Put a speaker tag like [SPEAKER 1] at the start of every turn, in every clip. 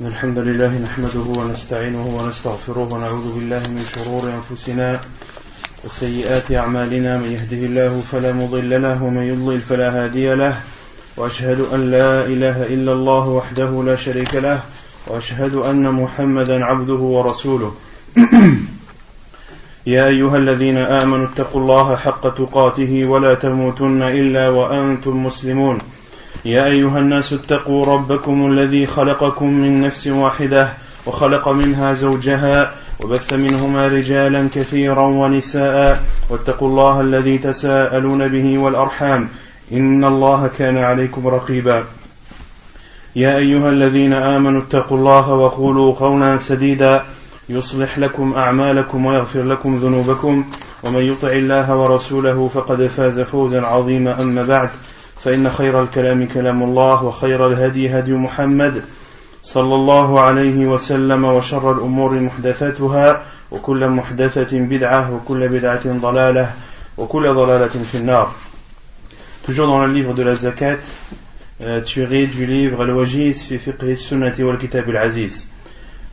[SPEAKER 1] الحمد لله نحمده ونستعينه ونستغفره ونعوذ بالله من شرور أنفسنا وسيئات أعمالنا من يهده الله فلا مضل له ومن يضلل فلا هادي له وأشهد أن لا إله إلا الله وحده لا شريك له وأشهد أن محمدا عبده ورسوله يا أيها الذين آمنوا اتقوا الله حق تقاته ولا تموتن إلا وأنتم مسلمون يا أيها الناس اتقوا ربكم الذي خلقكم من نفس واحدة وخلق منها زوجها وبث منهما رجالا كثيرا ونساء واتقوا الله الذي تساءلون به والأرحام إن الله كان عليكم رقيبا يا أيها الذين آمنوا اتقوا الله وقولوا قولا سديدا يصلح لكم أعمالكم ويغفر لكم ذنوبكم ومن يطع الله ورسوله فقد فاز فوزا عظيما أما بعد فإن خير الكلام كلام الله وخير الهدي هدي محمد صلى الله عليه وسلم وشر الأمور محدثاتها وكل محدثة بدعة وكل بدعة ضلالة وكل ضلالة في النار. Toujours dans le livre de la zakat, tiré du livre Al-Wajiz fi fiqh sunnati wal kitab al-aziz.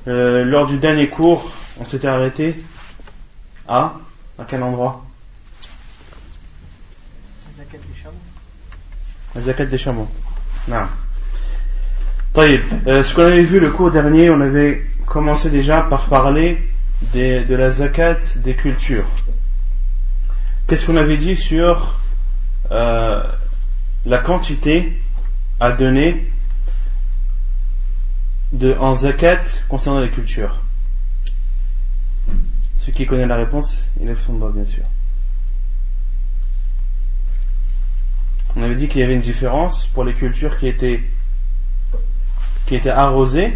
[SPEAKER 1] Lors du dernier cours, on s'était arrêté à quel endroit? La zakat des chameaux. Non. Ce qu'on avait vu le cours dernier, on avait commencé déjà par parler de la zakat des cultures. Qu'est-ce qu'on avait dit sur la quantité à donner en zakat concernant les cultures? Celui qui connaît la réponse, il lève son doigt bien sûr. On avait dit qu'il y avait une différence pour les cultures qui étaient arrosées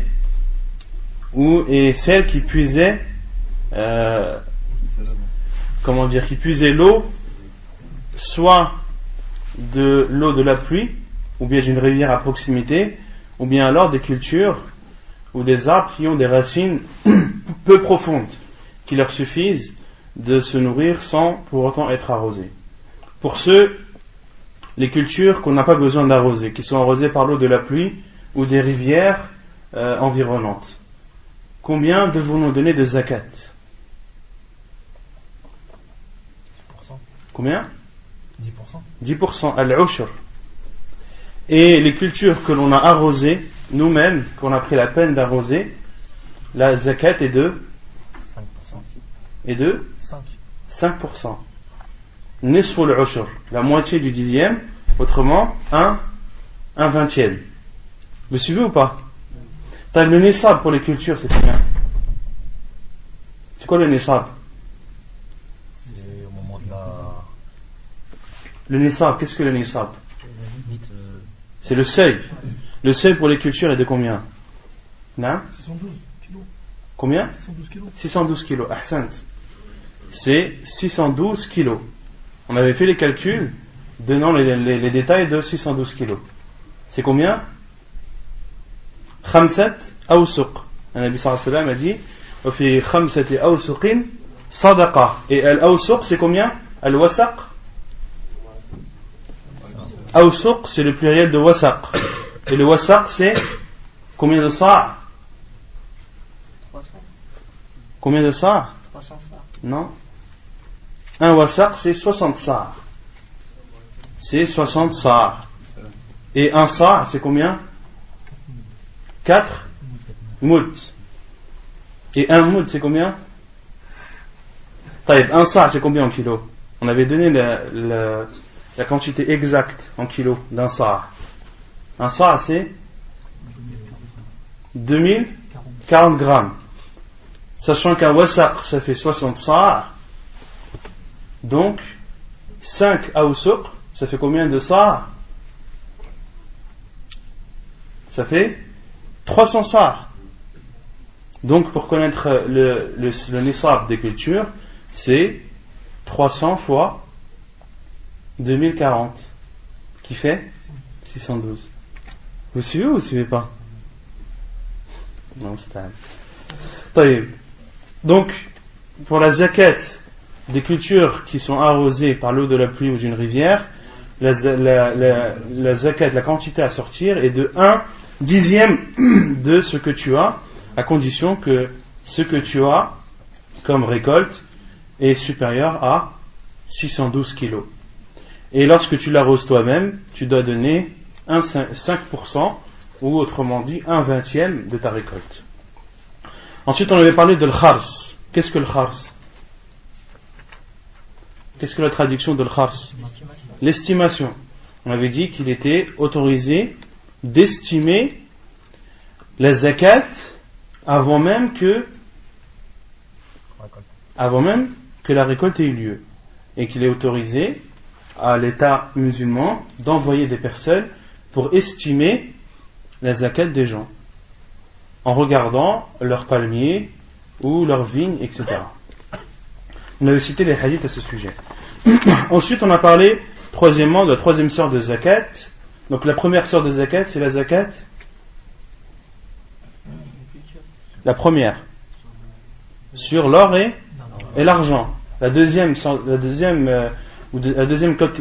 [SPEAKER 1] et celles qui puisaient qui puisaient l'eau soit de l'eau de la pluie ou bien d'une rivière à proximité, ou bien alors des cultures ou des arbres qui ont des racines peu profondes qui leur suffisent de se nourrir sans pour autant être arrosés. Pour les cultures qu'on n'a pas besoin d'arroser, qui sont arrosées par l'eau de la pluie ou des rivières environnantes. Combien devons-nous donner de zakat?
[SPEAKER 2] 10%.
[SPEAKER 1] Combien?
[SPEAKER 2] 10%.
[SPEAKER 1] 10%, al-ushr. Et les cultures que l'on a arrosées, nous-mêmes, qu'on a pris la peine d'arroser, la zakat est de
[SPEAKER 2] 5%.
[SPEAKER 1] Et de 5%. Nisfu al-ushr, la moitié du dixième, autrement un vingtième. Vous suivez ou pas? Le nisab pour les cultures, c'est combien? C'est quoi le nisab?
[SPEAKER 2] C'est au moment de la...
[SPEAKER 1] Le nisab, qu'est-ce que le nisab? C'est le seuil. Le seuil pour les cultures est de combien? Non?
[SPEAKER 2] 612 kilos.
[SPEAKER 1] Combien?
[SPEAKER 2] 612 kilos.
[SPEAKER 1] 612 kilos, ahsant. C'est 612 kilos. On avait fait les calculs donnant les détails de 612 kilos. C'est combien? Khamsat awsuq. Le Nabi sallallahu alayhi wa sallam a dit wa fi khamsati awsuqin sadaqa. Et al-awsuq c'est combien? Al-wasaq. Awsuq c'est le pluriel de wasaq. Et le wasaq c'est combien de sa'?
[SPEAKER 3] 300.
[SPEAKER 1] Combien de sa'?
[SPEAKER 3] 300 sa'.
[SPEAKER 1] Non. Un wasaq c'est 60 sa'. C'est 60 sa'. Et un sa' c'est combien? 4 moud. Et un moud c'est combien? Un sa' c'est combien en kilos? On avait donné la quantité exacte en kilos d'un sa'. Un sa' c'est 2040 grammes. Sachant qu'un wasaq ça fait 60 sa'. Donc 5 awsuq ça fait combien de sa'? Ça fait 300 sa'. Donc pour connaître le nisab des cultures, c'est 300 fois 2040 qui fait 612. Vous suivez ou vous ne suivez pas? Non, c'est un. Donc pour la zakat des cultures qui sont arrosées par l'eau de la pluie ou d'une rivière, la zakat, la quantité à sortir est de 1 dixième de ce que tu as, à condition que ce que tu as comme récolte est supérieur à 612 kilos. Et lorsque tu l'arroses toi-même, tu dois donner 5%, ou autrement dit, 1/20 de ta récolte. Ensuite, on avait parlé de l'khars. Qu'est-ce que le khars? Qu'est-ce que la traduction de l'khars? L'estimation. On avait dit qu'il était autorisé d'estimer la zakat avant même que la récolte ait eu lieu. Et qu'il est autorisé à l'État musulman d'envoyer des personnes pour estimer la zakat des gens, en regardant leurs palmiers ou leurs vignes, etc. On avait cité les hadiths à ce sujet. Ensuite, on a parlé, troisièmement, de la troisième sorte de zakat. Donc la première sorte de zakat, c'est la zakat. La première, sur l'or et l'argent. La deuxième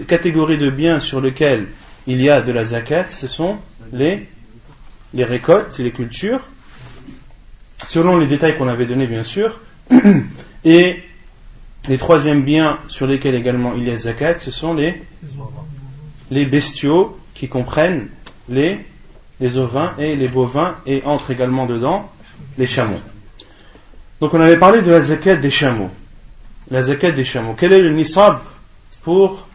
[SPEAKER 1] catégorie de biens sur lesquels il y a de la zakat, ce sont les récoltes, les cultures, selon les détails qu'on avait donnés bien sûr. Et les troisièmes biens sur lesquels également il y a zakat, ce sont les bestiaux qui comprennent les ovins et les bovins, et entrent également dedans les chameaux. Donc on avait parlé de la zakat des chameaux. La zakat des chameaux. Quel est le nisab pour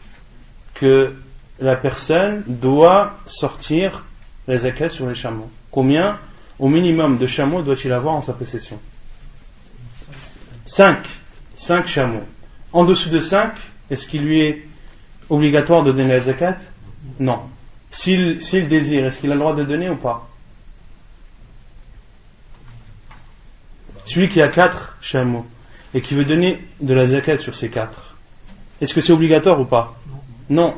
[SPEAKER 1] que la personne doit sortir la zakat sur les chameaux? Combien au minimum de chameaux doit-il avoir en sa possession? 5 chameaux. En dessous de 5, est-ce qu'il lui est obligatoire de donner la zakat? Non. S'il désire, est-ce qu'il a le droit de donner ou pas? Celui qui a 4 chameaux et qui veut donner de la zakat sur ces 4, est-ce que c'est obligatoire ou pas? Non.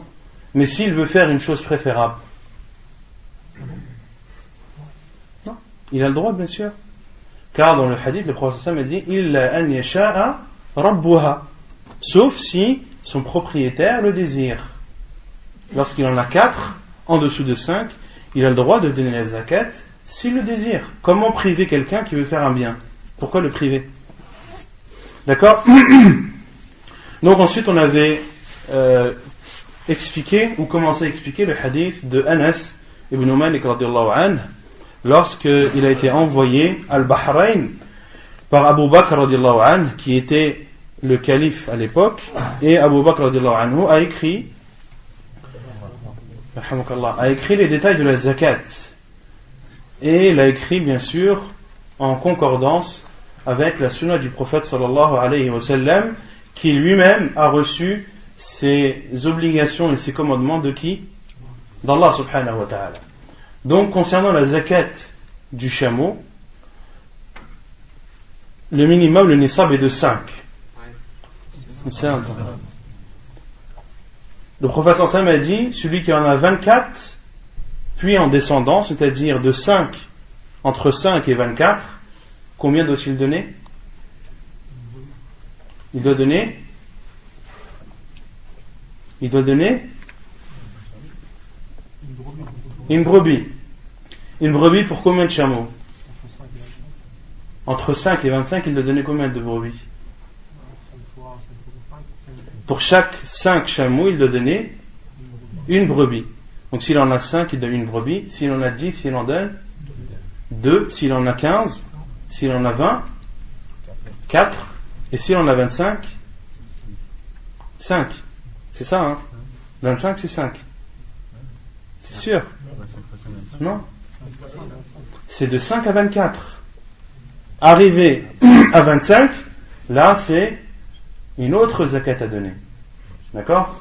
[SPEAKER 1] Mais s'il veut faire une chose préférable, non, il a le droit, bien sûr. Car dans le hadith, le prophète sallallahu alayhi wa sallam a dit illa an yasha'a rabbuha, sauf si son propriétaire le désire. Lorsqu'il en a 4, en dessous de 5, il a le droit de donner la zakat s'il le désire. Comment priver quelqu'un qui veut faire un bien? Pourquoi le priver? D'accord? Donc ensuite on avait expliqué ou commencé à expliquer le hadith de Anas ibn Malik radiyallahu anhu, lorsqu'il a été envoyé à Al-Bahrain par Abu Bakr radiyallahu anhu, qui était le calife à l'époque, et Abu Bakr radiyallahu anhu a écrit les détails de la zakat, et l'a écrit bien sûr en concordance avec la sunna du prophète sallallahu alayhi wa sallam, qui lui-même a reçu ses obligations et ses commandements de qui? D'Allah subhanahu wa ta'ala. Donc concernant la zakat du chameau, le minimum, le nisab est de 5. Le prophète sallallahu alayhi wa sallam a dit, celui qui en a 24, puis en descendant, c'est-à-dire de 5, entre 5 et 24, combien doit-il donner? Il doit donner une brebis. Une brebis pour combien de chameaux? Entre 5 et 25, il doit donner combien de brebis? Pour chaque 5 chameaux, il doit donner une brebis. Donc s'il en a 5, il donne une brebis. S'il en a 10, il en donne 2. S'il en a 15, s'il en a 20, 4. Et s'il en a 25, 5. C'est ça, hein? 25, c'est 5. C'est sûr? Non? C'est de 5 à 24. Arrivé à 25, là, c'est une autre zakat à donner. D'accord?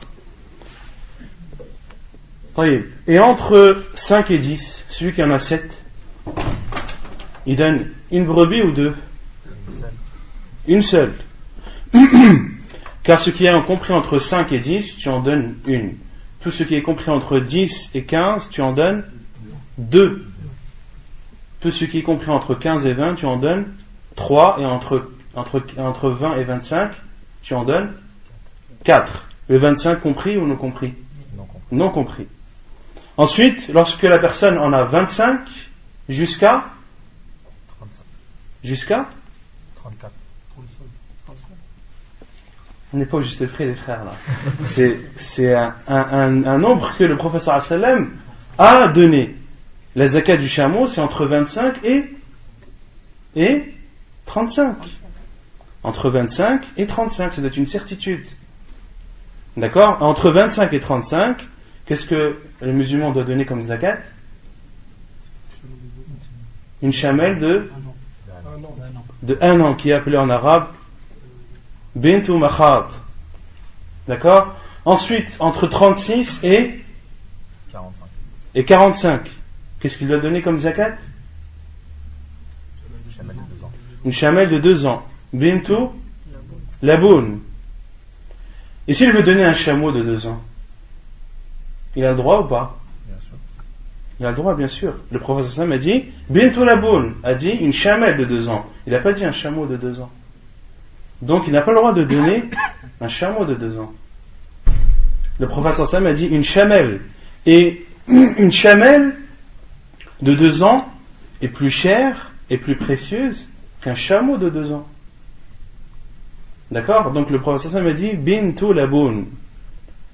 [SPEAKER 1] Et entre 5 et 10, celui qui en a 7, il donne une brebis ou 2? Une seule. Car ce qui est compris entre 5 et 10, tu en donnes une. Tout ce qui est compris entre 10 et 15, tu en donnes 2. Tout ce qui est compris entre 15 et 20, tu en donnes 3. Et entre 20 et 25, tu en donnes 4. Le 25 compris ou non compris? Non compris. Ensuite, lorsque la personne en a 25, jusqu'à
[SPEAKER 2] 35.
[SPEAKER 1] jusqu'à
[SPEAKER 2] 34.
[SPEAKER 1] On n'est pas au juste prix, les frères, là. C'est un nombre que le professeur sallam a donné. La zakat du chameau, c'est entre 25 et 35. Entre 25 et 35, ça doit être une certitude. D'accord? Entre 25 et 35, qu'est-ce que le musulman doit donner comme zakat? Une chamelle de 1 an, qui est appelée en arabe Bintu Makhad. D'accord? Ensuite, entre 36 et 45. Qu'est-ce qu'il doit donner comme zakat? Une chamelle de 2 ans. Bintu Laboun. Et s'il veut donner un chameau de 2 ans, il a le droit ou pas?
[SPEAKER 2] Bien sûr.
[SPEAKER 1] Il a le droit, bien sûr. Le prophète sallam a dit Bintu Laboun, a dit une chamelle de 2 ans. Il n'a pas dit un chameau de 2 ans. Donc il n'a pas le droit de donner un chameau de 2 ans. Le prophète sallam a dit une chamelle. Et une chamelle de 2 ans est plus chère et plus précieuse qu'un chameau de 2 ans. D'accord? Donc le prophète sallam a dit Bintu Laboun.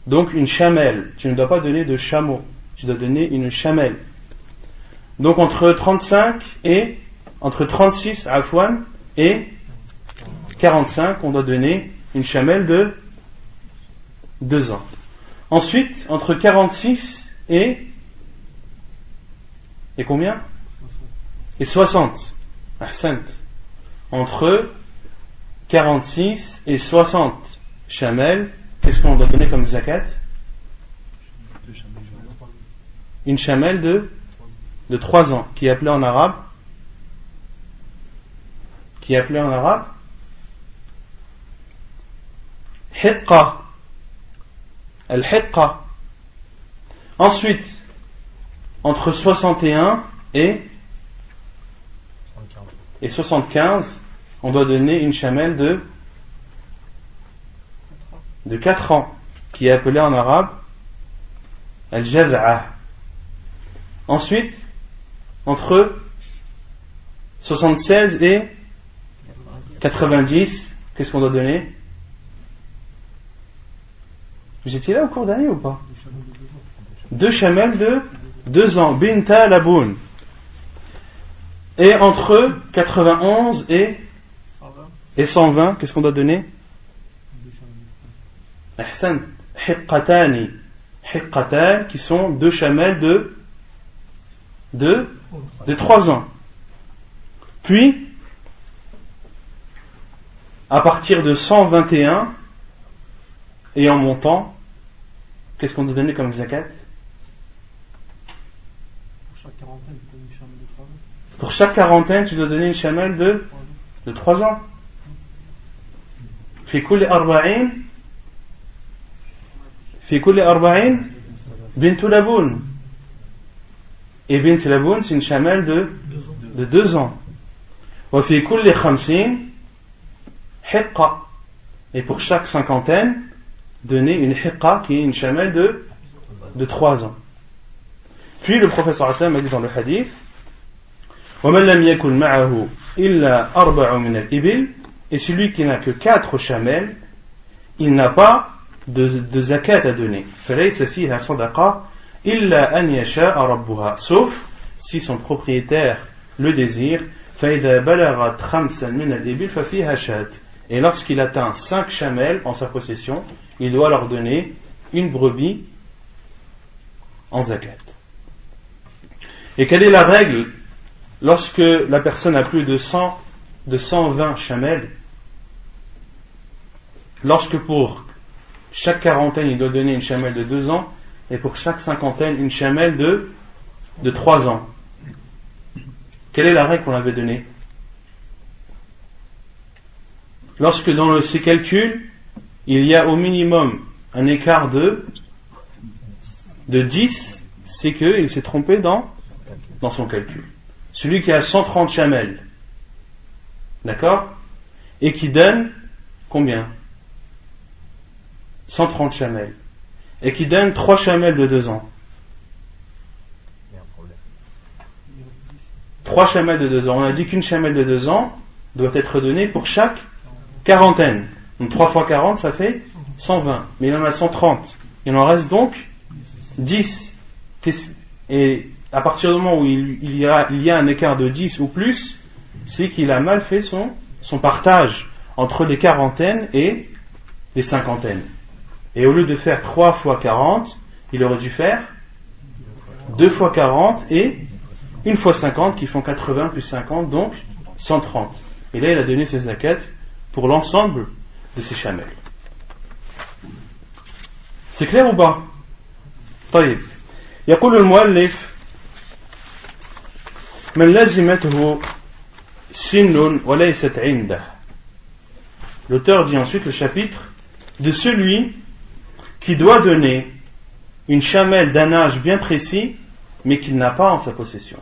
[SPEAKER 1] Donc une chamelle. Tu ne dois pas donner de chameau. Tu dois donner une chamelle. Donc entre 36 afwan et 45, on doit donner une chamelle de 2 ans. Ensuite, entre 46 et combien? Et 60. Ahsant. Entre 46 et 60 chamelles, qu'est-ce qu'on doit donner comme zakat? Une chamelle de 3 ans, qui est appelée en arabe Hiqqa. Al-Hiqqa. Ensuite, entre 61 et 75, on doit donner une chamelle de 4 ans, qui est appelée en arabe Al-Jaz'a. Ensuite, entre 76 et 90, qu'est-ce qu'on doit donner? Vous étiez là au cours d'année ou pas? 2 chamelles de 2 ans, Binta Laboun. Et entre 91 et 120, qu'est-ce qu'on doit donner? Ahsan, Hiqqatani. Hiqqatan, qui sont 2 chamelles de 3 ans. Puis, à partir de 121 et en montant, qu'est-ce qu'on doit donner comme zakat? Pour chaque quarantaine, tu dois donner une chamelle de 3 ans. Fi kulli arba'in Bintu Laboun. Et Bintu Laboun, c'est une chamelle de 2 ans. Wa fi kulli khamsin Hiqqa. Et pour chaque cinquantaine, donner une hiqqa, qui est une chamelle de 3 ans. Puis le professeur sallam a dit dans le hadith وَمَنْ لَمْ يَكُنْ مَعَهُ إِلَّا أَرْبَعٌ مِنَ الْإِبِلِ. Et celui qui n'a que 4 chamelles, il n'a pas de zakat à donner. فَلَيْسَ فِيهَا صَدَقَةٌ إِلَّا أَنْ يَشَاءَ رَبُّهَا. Sauf si son propriétaire le désire. فَإِذَا بَلَغَتْ خَمْسًا مِنَ الْإِبِلِ فَفِيهَا شَاةٌ. Et lorsqu'il atteint 5 chamelles en sa possession, il doit leur donner une brebis en zakat. Et quelle est la règle lorsque la personne a plus de 120 chamelles? Lorsque pour chaque quarantaine il doit donner une chamelle de 2 ans et pour chaque cinquantaine une chamelle de 3 ans. Quelle est la règle qu'on avait donnée? Lorsque dans ces calculs il y a au minimum un écart de 10, c'est qu'il s'est trompé dans son calcul. Celui qui a 130 chamelles, d'accord, et qui donne combien? 130 chamelles, et qui donne 3 chamelles de 2 ans. 3 chamelles de 2 ans. On a dit qu'une chamelle de 2 ans doit être donnée pour chaque quarantaine. Donc 3 fois 40, ça fait 120. Mais il en a 130. Il en reste donc 10. Et à partir du moment où il y a un écart de 10 ou plus, c'est qu'il a mal fait son partage entre les quarantaines et les cinquantaines. Et au lieu de faire 3 fois 40, il aurait dû faire 2 fois 40 et 1 fois 50 qui font 80 plus 50, donc 130. Et là, il a donné ses zakats pour l'ensemble de ses chamelles. C'est clair ou pas? طيب يقول المؤلف من لزمته سن وليست عنده. L'auteur dit ensuite le chapitre de celui qui doit donner une chamelle d'un âge bien précis mais qu'il n'a pas en sa possession.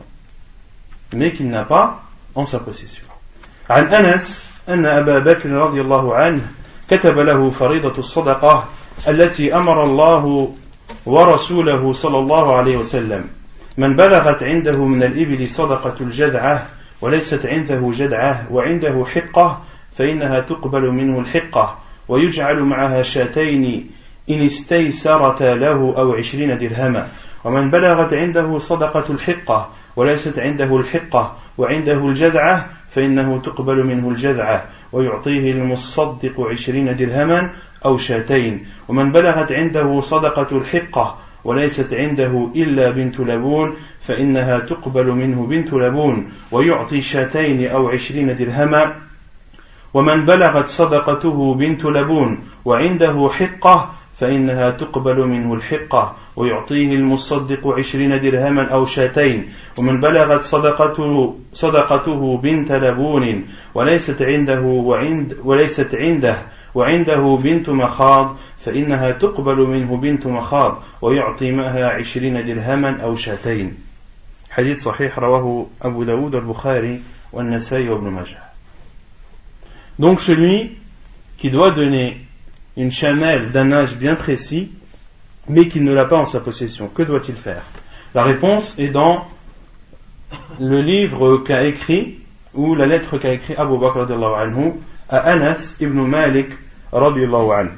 [SPEAKER 1] عن أنس أن أبا بكر رضي الله عنه كتب له فريضة الصدقة التي أمر الله ورسوله صلى الله عليه وسلم من بلغت عنده من الإبل صدقة الجدعة وليست عنده جدعة وعنده حقة فإنها تقبل منه الحقة ويجعل معها شاتين إن استيسرتا له أو 20 درهما ومن بلغت عنده صدقة الحقة وليست عنده الحقة وعنده الجدعة فإنه تقبل منه الجدعة ويعطيه المصدق 20 درهما أو شاتين ومن بلغت عنده صدقة الحقة وليست عنده إلا بنت لبون فإنها تقبل منه بنت لبون ويعطي شاتين أو 20 درهما ومن بلغت صدقته بنت لبون وعنده حقة فإنها تقبل منه الحقة ويعطيه المصدق 20 درهما أو شاتين ومن بلغت صدقته بنت لبون وليست عنده وعنده بنت مخاض فإنها تقبل منه بنت مخاض ويعطي معها 20 درهما أو شاتين. حديث صحيح رواه أبو داود البخاري والنسائي وابن ماجه. Donc celui qui doit donner une chamelle d'un âge bien précis, mais qui ne l'a pas en sa possession, que doit-il faire? La réponse est dans le livre qu'a écrit, ou la lettre qu'a écrit Abu Bakr radiallahu anhu à Anas ibn Malik radiallahu anhu,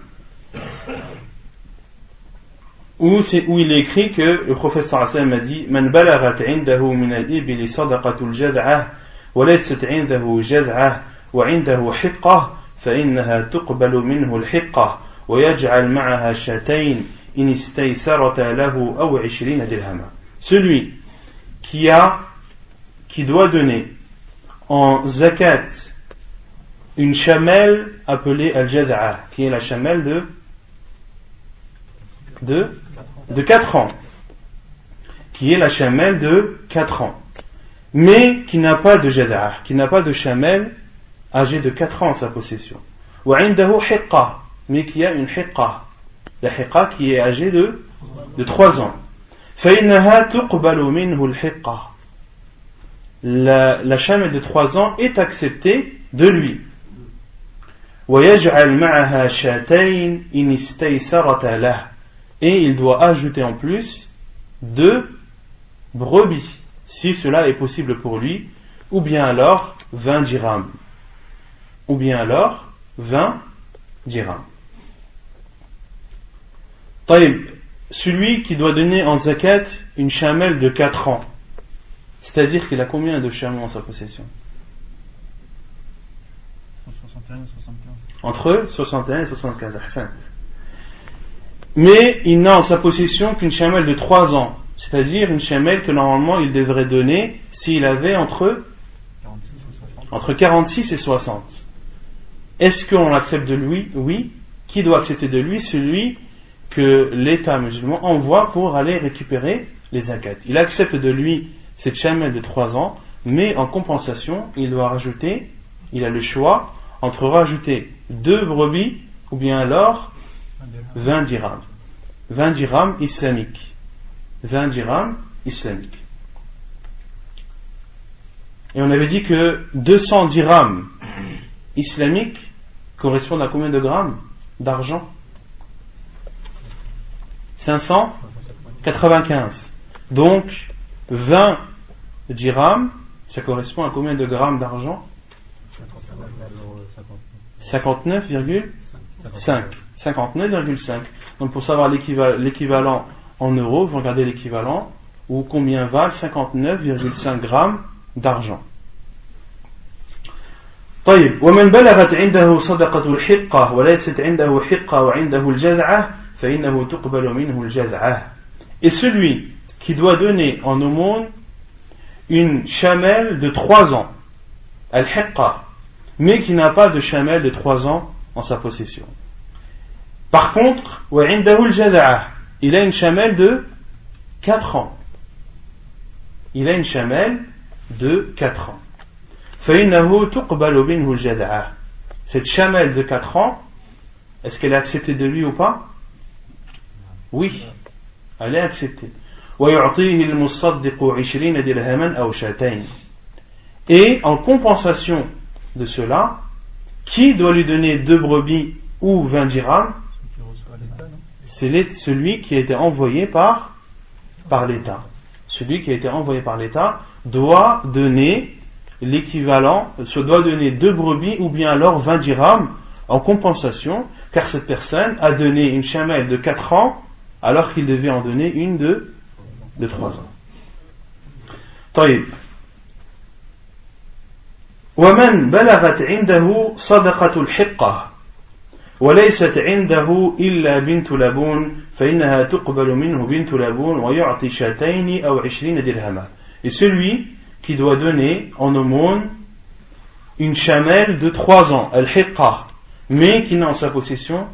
[SPEAKER 1] où il est écrit que le prophète sallallahu alayhi wa sallam a dit Man balagat indahu min al-ibili sadaqatul jad'ah wa laysat indahu jad'ah wa indahu hiqqah فإنها تقبل منه الحقة ويجعل معها شاتين إن استيسرتا له أو 20 درهما. Celui qui doit donner en zakat une chamelle appelée al-jad'a, qui est la chamelle de 4 ans, qui est la chamelle de 4 ans, mais qui n'a pas de jad'a, qui n'a pas de chamelle âgé de 4 ans en sa possession. وعنده حقة, mais qui a une hiqqa, la hiqqa qui est âgée de 3 ans. فإنها تقبل منه الحقة. La chamelle de 3 ans est acceptée de lui. ويجعل معها شاتين إن استيسرتا له. Et il doit ajouter en plus 2 brebis, si cela est possible pour lui, ou bien alors 20 dirhams. Ou bien alors 20 dirhams. طيب, celui qui doit donner en zakat une chamelle de 4 ans, c'est-à-dire qu'il a combien de chameaux en sa possession?
[SPEAKER 2] 61 et 75.
[SPEAKER 1] Entre 61 et 75. Mais il n'a en sa possession qu'une chamelle de 3 ans, c'est-à-dire une chamelle que normalement il devrait donner s'il avait entre 46 et 60. Est-ce qu'on accepte de lui? Oui. Qui doit accepter de lui? Celui que l'État musulman envoie pour aller récupérer les zakats. Il accepte de lui cette chamelle de 3 ans, mais en compensation, il doit rajouter, il a le choix entre rajouter 2 brebis ou bien alors 20 dirhams. 20 dirhams islamiques. 20 dirhams islamiques. Et on avait dit que 200 dirhams islamiques correspondent à combien de grammes d'argent? 595. Donc 20 dirhams, Ça correspond à combien de grammes d'argent? 59,5. 59,5. Donc pour savoir l'équivalent en euros, vous regardez l'équivalent, ou combien valent 59,5 grammes d'argent. طيب ومن بلغت عنده صدقة الحقة وليست عنده حقة وعنده الجذعة فإنه تقبل منه الجذعة. Et celui qui doit donner en aumône une chamelle de 3 ans, al-hiqqa, mais qui n'a pas de chamelle de 3 ans en sa possession. Par contre, وعنده الجذعة, il a une chamelle de 4 ans. Il a une chamelle de 4 ans. فإنه تقبل منه الجذعة. Cette chamelle de 4 ans, est-ce qu'elle est acceptée de lui ou pas? Oui, elle est acceptée. ويعطيه المصدق 20 درهما أو شاتين. Et en compensation de cela, qui doit lui donner 2 brebis ou 20 dirhams? C'est celui qui a été envoyé par l'État. Celui qui a été envoyé par l'État doit donner l'équivalent, doit donner 2 brebis ou bien alors 20 dirhams en compensation, car cette personne a donné une chamelle de 4 ans alors qu'il devait en donner une de 3 ans. طيب ومن بلغت عنده صدقة الحقة وليست عنده إلا بنت لبون فإنها تقبل منه بنت لبون ويعطي شاتين أو 20 درهما. Et celui qui doit donner en aumône une chamelle de 3 ans, al-hiqqa, mais qui n'a en sa possession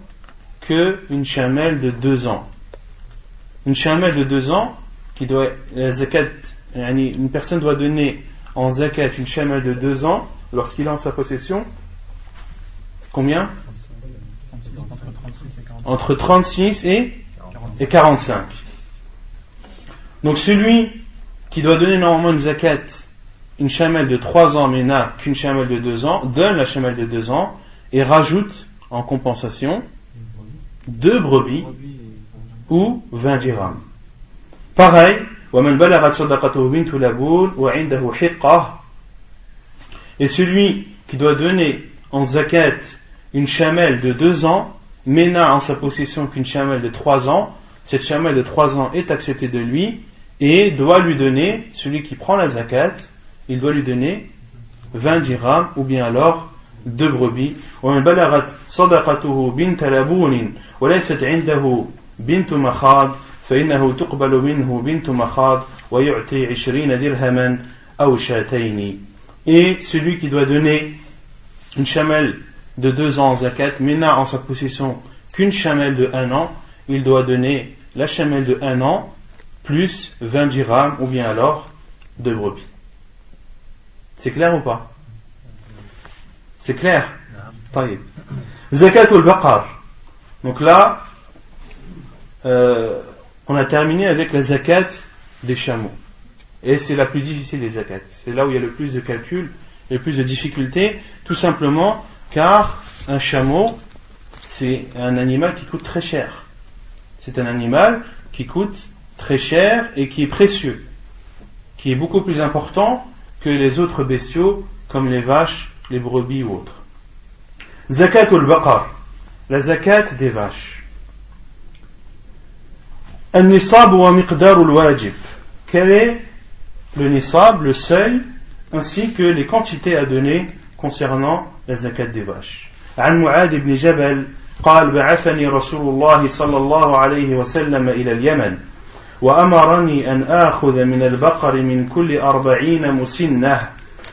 [SPEAKER 1] qu'une chamelle de 2 ans. Une chamelle de 2 ans, qui doit, la zakat, une personne doit donner en zakat une chamelle de 2 ans lorsqu'il a en sa possession combien? Entre 36 et 45. Donc celui qui doit donner normalement une zakat, une chamelle de 3 ans mais n'a qu'une chamelle de 2 ans, donne la chamelle de 2 ans et rajoute en compensation 2 brebis ou 20 dirhams. Pareil, وَمَنْ بَلَغَتْ صَدَقَتُهُ بِنْتُ لَبُونَ وَعِنْدَهُ حِقَّةٌ. Et celui qui doit donner en zakat une chamelle de 2 ans mais n'a en sa possession qu'une chamelle de 3 ans, cette chamelle de 3 ans est acceptée de lui et doit lui donner, celui qui prend la zakat, il doit lui donner 20 dirhams ou bien alors 2 brebis. وَمَنْ بَلَغَتْ صَدَقَتُهُ بِنْتَ لَبُونٍ وَلَيْسَتْ عِنْدَهُ بِنْتُ مَخَاضٍ فإنه تقبل منه بنت مخاض ويعطي 20 درهما أو شاتين. Et celui qui doit donner une chamelle de 2 ans en zakat, mais n'a en sa possession qu'une chamelle de 1 an, il doit donner la chamelle de 1 an plus 20 dirhams ou bien alors 2 brebis. C'est clair ou pas? C'est clair? طيب. Zakatul baqar. Donc là, on a terminé avec la zakat des chameaux. Et c'est la plus difficile des zakats. C'est là où il y a le plus de calculs, le plus de difficultés, tout simplement car un chameau, c'est un animal qui coûte très cher. C'est un animal qui coûte très cher et qui est précieux, qui est beaucoup plus important que les autres bestiaux comme les vaches, les brebis ou autres. Zakatul baqar, la zakat des vaches. النصاب ومقدار الواجب. Quel est le nisab, le seuil, ainsi que les quantités à donner concernant la zakat des vaches. عن معاذ بن جبل قال بعثني رسول الله صلى الله عليه وسلم إلى اليمن وأمرني أن آخذ من البقر من كل 40 مسنة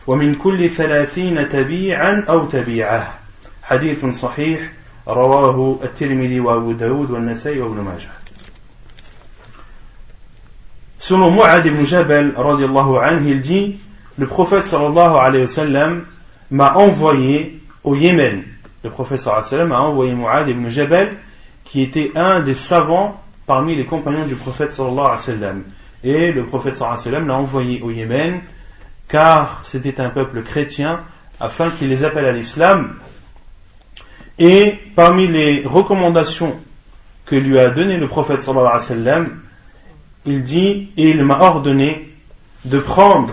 [SPEAKER 1] ومن كل 30 تبيعا أو تبيعة. حديث صحيح رواه الترمذي وأبو داود والنسائي وابن ماجه. Selon Mu'ad ibn Jabal, radiallahu anhu, il dit, le prophète sallallahu alayhi wa sallam m'a envoyé au Yémen. Le prophète sallallahu alayhi wa sallam a envoyé Mu'ad ibn Jabal, qui était un des savants parmi les compagnons du prophète sallallahu alayhi wa sallam. Et le prophète sallallahu alayhi wa sallam l'a envoyé au Yémen, car c'était un peuple chrétien, afin qu'il les appelle à l'islam. Et parmi les recommandations que lui a donné le prophète sallallahu alayhi wa sallam, il dit, et il m'a ordonné de prendre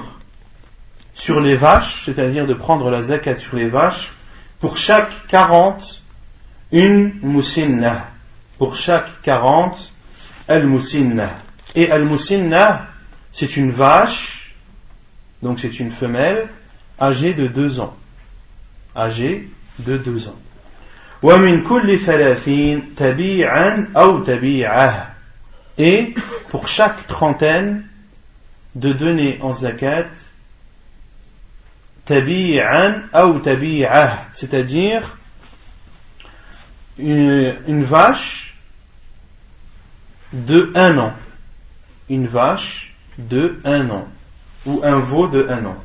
[SPEAKER 1] sur les vaches, c'est-à-dire de prendre la zakat sur les vaches, pour chaque 40, une musinna. Pour chaque 40, al-musinna. Et al-musinna, c'est une vache, donc c'est une femelle, âgée de 2 ans. Âgée de 2 ans. وَمِن كُلِّ 30 تَبِيعًا أَوْ تَبِيعَةً. Et pour chaque trentaine, de donner en zakat tabi'an ou tabi'ah, c'est-à-dire une vache de 1 an. Une vache de 1 an. Ou un veau de 1 an.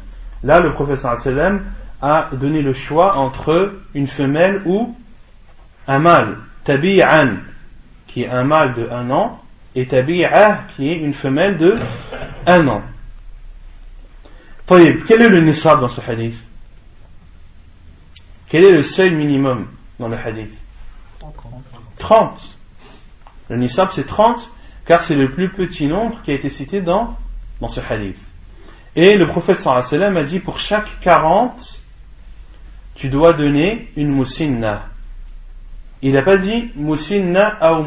[SPEAKER 1] Là, le prophète sallam a donné le choix entre une femelle ou un mâle. Tabi'an, qui est un mâle de 1 an, et tabi'ah, qui est une femelle de 1 an. طيب, quel est le nisab dans ce hadith? Quel est le seuil minimum dans le hadith? 30. Le nisab c'est 30, car c'est le plus petit nombre qui a été cité dans ce hadith. Et le prophète sallallahu alayhi wa sallam a dit pour chaque 40, tu dois donner une musinna. Il n'a pas dit musinna ou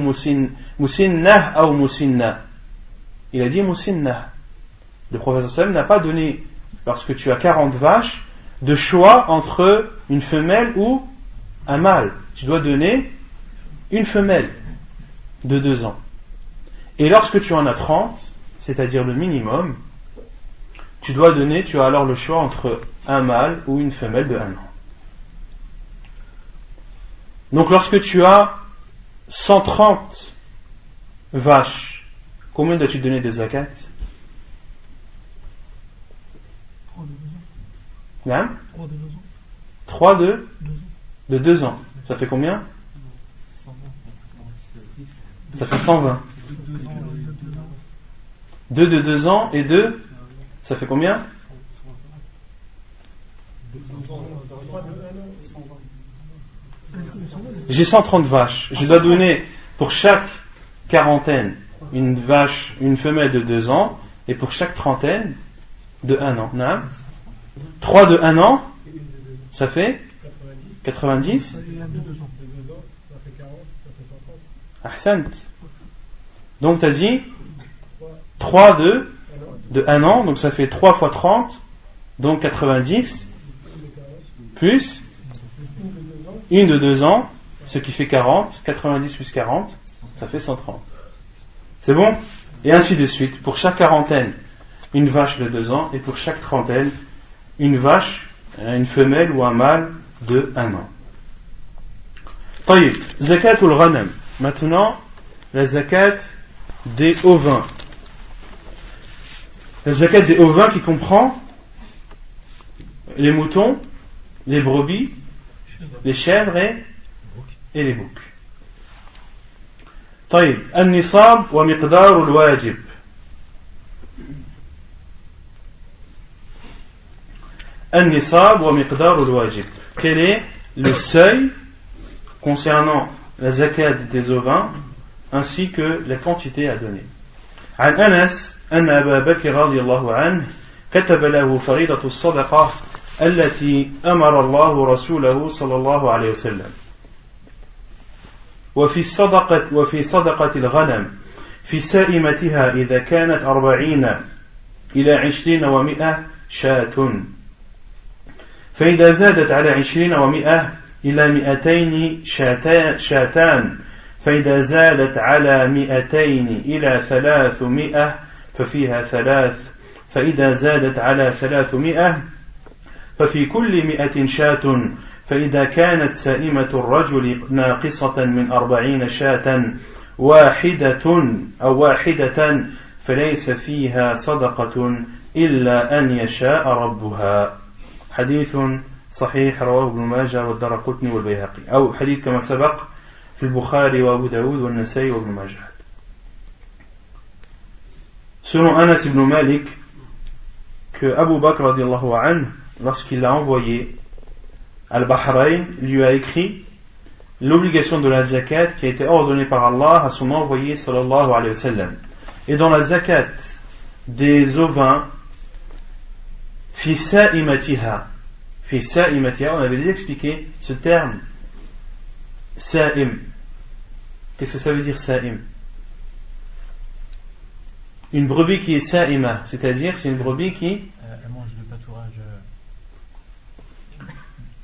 [SPEAKER 1] musinnah ou musinna. Il a dit musinna. Le prophète sallallahu alayhi wa sallam n'a pas donné, lorsque tu as 40 vaches, de choix entre une femelle ou un mâle. Tu dois donner une femelle de 2 ans. Et lorsque tu en as 30, c'est-à-dire le minimum, tu as alors le choix entre un mâle ou une femelle de 1 an. Donc lorsque tu as 130 vaches, combien dois-tu donner de zakat? 3 de 2 ans. Ça fait combien? Ça fait 120. 2 de 2 ans et 2, ça fait combien? J'ai 130 vaches. Je dois donner pour chaque quarantaine une vache, une femelle de 2 ans, et pour chaque trentaine de 1 an. 3 de 1 an, ça fait 90. Ahsant. Donc tu as dit 3 de 1 an, donc ça fait 3 fois 30, donc 90, plus une de 2 ans, ce qui fait 40, 90 plus 40, ça fait 130. C'est bon? Et ainsi de suite. Pour chaque quarantaine, une vache de 2 ans, et pour chaque trentaine, une vache, une femelle ou un mâle de 1 an. طيب, zakatul ghanam. Maintenant, la zakat des ovins. La zakat des ovins qui comprend les moutons, les brebis, les chèvres et les boucs. طيب, النصاب ومقدار الواجب. النصاب ومقدار الواجب. Quel est le seuil concernant la zakat des ovins ainsi que la quantité à donner? عن أنس أن أبا بكر رضي الله عنه كتب له فريضة الصدقة التي أمر الله رسوله صلى الله عليه وسلم وفي صدقة الغنم في سائمتها إذا كانت 40 إلى 20 و100 شاة فإذا زادت على 20 و100 إلى 200 شاتان فإذا زادت على 200 إلى 300 ففيها 3 فإذا زادت على 300 ففي كل 100 شاة فإذا كانت سائمة الرجل ناقصة من 40 شاة واحدة فليس فيها صدقة إلا أن يشاء ربها. حديث صحيح رواه ابن ماجه والدارقطني والبيهقي أو حديث كما سبق في البخاري وأبو داود والنسائي وابن ماجه. Selon Anas ibn Malik, que Abu Bakr radiallahu anhu, lorsqu'il l'a envoyé Al-Bahrain, lui a écrit l'obligation de la zakat qui a été ordonnée par Allah à son envoyé sallallahu alayhi wa sallam. Et dans la zakat des ovins, fi sa'imatiha. Fi sa'imatiha, on avait déjà expliqué ce terme sa'im. Qu'est-ce que ça veut dire sa'im? Une brebis qui est sa'ima, c'est-à-dire c'est une brebis qui
[SPEAKER 2] Elle mange du pâturage